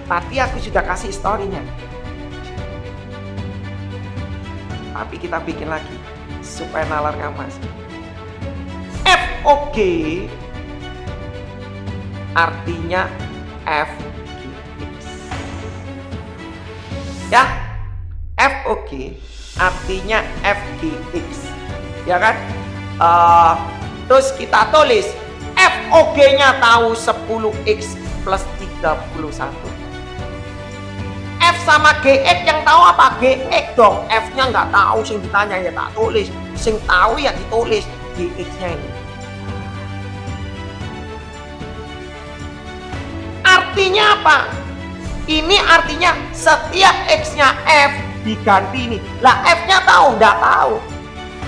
Tadi aku sudah kasih story-nya. Tapi kita bikin lagi supaya nalar kamu masuk. FOG artinya FGX. Ya, FOG artinya FGX. Ya kan? Terus kita tulis FOG-nya tahu 10x plus 31. F sama GX yang tahu apa? GX dong. F-nya nggak tahu, sing ditanya ya tak tulis. Sing tahu ya ditulis. GX-nya ini. Artinya apa? Ini artinya setiap X-nya F diganti ini. Lah F-nya tahu? Nggak tahu.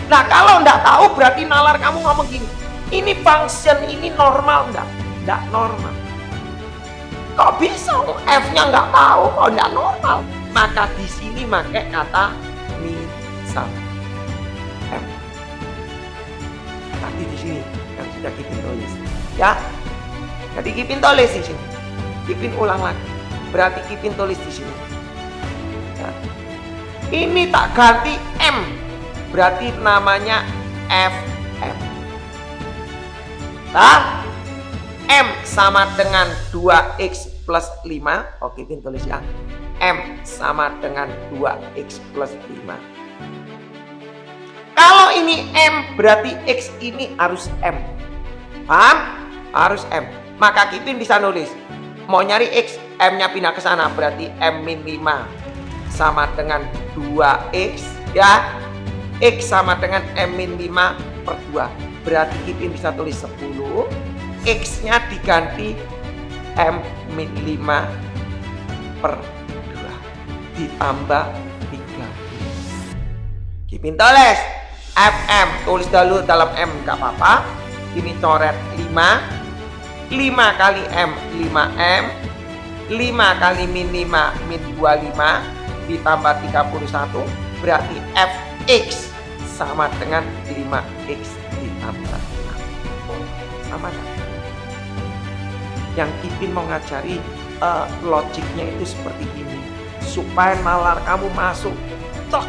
Nah kalau nggak tahu berarti nalar kamu ngomong gini. Ini function ini normal nggak? Nggak normal. Kok bisa F-nya nggak tahu kalau nggak normal? Maka di sini pakai kata misal M. Tadi di sini yang sudah Kipin tulis, ya. Jadi Kipin tulis di sini. Kipin ulang lagi. Berarti Kipin tulis di sini. Ya. Ini tak ganti M. Berarti namanya FM. Nah, M sama dengan 2x plus 5. Oke, Kipin tulis ya. M sama dengan 2x plus 5. Kalau ini M berarti X ini harus M. Paham? Harus M. Maka Kipin bisa nulis. Mau nyari X, M-nya pindah ke sana. Berarti M-5 sama dengan 2x. Ya. X sama dengan M-5 per 2. Berarti Kipin bisa tulis 10. X-nya diganti M-5 per 2 ditambah 3. Kipin tulis FM, tulis dulu dalam M gak apa-apa. Ini coret 5 kali M 5M, 5 kali min 5 min 25 ditambah 31. Berarti Fx sama dengan 5x ditambah 6. Sama kan? Yang Kipin mau ngajari logiknya itu seperti ini supaya nalar kamu masuk cok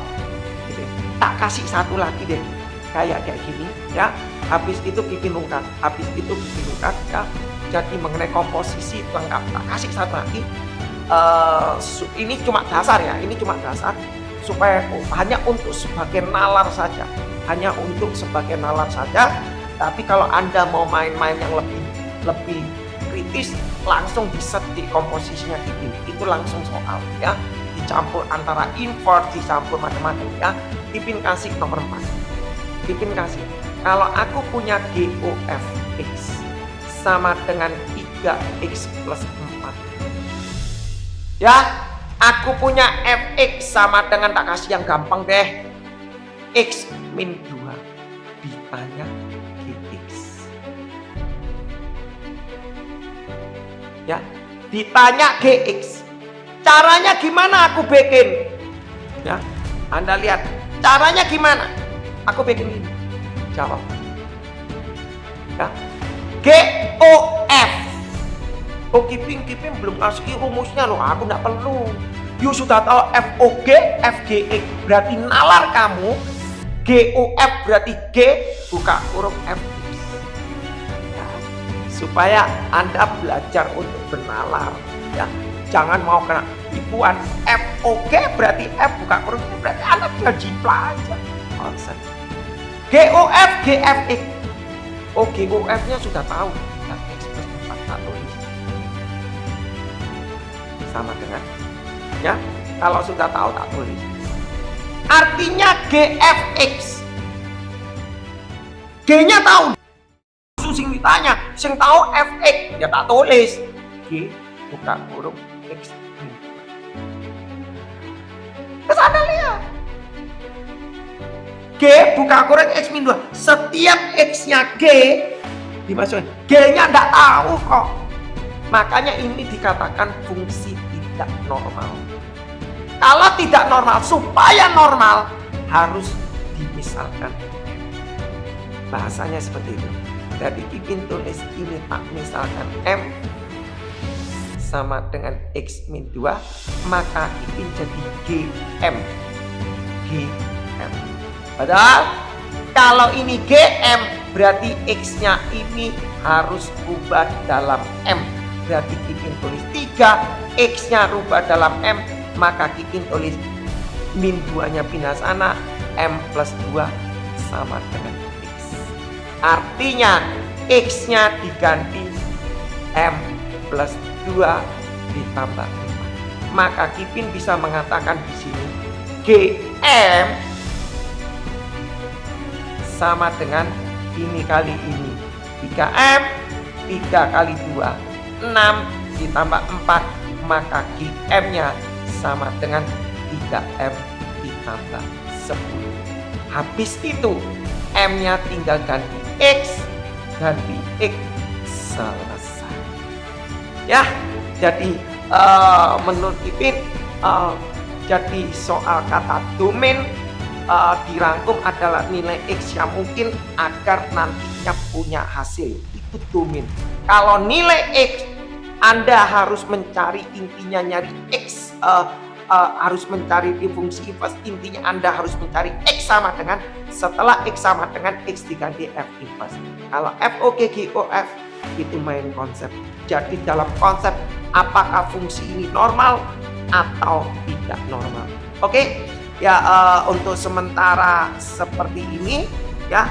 gitu. Tak kasih satu lagi deh kayak gini ya. Habis itu Kipin ungkap, ya. Jadi mengenai komposisi lengkap. Tak kasih satu lagi. Ini cuma dasar ya, ini cuma dasar supaya hanya untuk sebagai nalar saja, Tapi kalau Anda mau main-main yang lebih kritis, langsung di-set di komposisinya Kipin. Itu langsung soal ya. Dicampur antara invert, dicampur macam-macam ya. Kipin kasih nomor 4. Kipin kasih. Kalau aku punya GOFX sama dengan 3x plus 4. Ya, aku punya Fx sama dengan, tak kasih yang gampang deh, x min 2 ditanya Gx. Ya, ditanya Gx. Caranya gimana aku bikin? Ya, Anda lihat caranya gimana? Aku bikin ini. Jawab. Ya. GOF. Oh, Kipin belum kasih rumusnya loh. Aku nggak perlu. You sudah tahu FOG, FGX. Berarti nalar kamu. GOF berarti G buka huruf F. Ya. Supaya Anda belajar untuk bernalar. Ya. Jangan mau kena tipuan. FOG berarti F buka huruf, berarti Anda tinggal jiplak aja. konsep. GOF, GFX. Oh, GOF-nya sudah tahu. Dan X plus 4 tak tulis. Sama dengan. Ya, kalau sudah tahu tak tulis. Artinya GFX. G-nya tahu. Sing ditanya, sing tahu FX, ya tak tulis. G buka huruf X. Kesana lihat. G buka huruf X min 2. Setiap X-nya G dimasukin. G-nya enggak tahu kok. Makanya ini dikatakan fungsi tidak normal. Kalau tidak normal, supaya normal harus dimisalkan. Bahasanya seperti itu. Jadi Kipin tulis ini tak misalkan M sama dengan X min 2, maka Kipin jadi GM. GM. Padahal kalau ini GM berarti X-nya ini harus rubah dalam M. Berarti Kipin tulis 3, X-nya rubah dalam M, maka Kipin tulis min 2-nya pindah sana, M plus 2 sama dengan X. Artinya X-nya diganti M plus 2 ditambah 4. Maka Kipin bisa mengatakan di sini GM sama dengan ini kali ini. 3M, 3 kali 2, 6 ditambah 4. Maka GM-nya sama dengan 3M ditambah 10. Habis itu M-nya tinggal ganti X, ganti X, selesai. Ya, jadi menurut Kipin jadi soal kata domain dirangkum adalah nilai X yang mungkin agar nantinya punya hasil. Itu domain. Kalau nilai X Anda harus mencari intinya nyari X, harus mencari di fungsi inverse, intinya Anda harus mencari X sama dengan, setelah X sama dengan X diganti F inverse. Kalau FOGGOF itu main konsep. Jadi dalam konsep apakah fungsi ini normal atau tidak normal. Oke, ya untuk sementara seperti ini ya.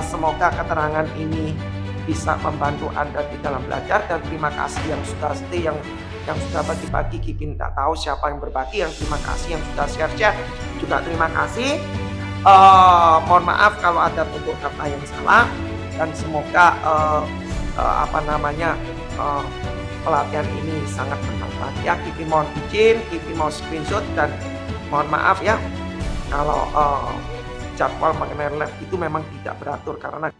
Semoga keterangan ini bisa membantu Anda di dalam belajar, dan terima kasih yang sudah stay, yang sudah bagi-bagi. Kipin tak tahu siapa yang berbagi, yang terima kasih yang sudah share juga terima kasih. Mohon maaf kalau ada tutur kata yang salah, dan semoga pelatihan ini sangat bermanfaat ya. Kipin mohon izin, Kipin mau screenshot, dan mohon maaf ya kalau jadwal mengenai lab itu memang tidak beratur karena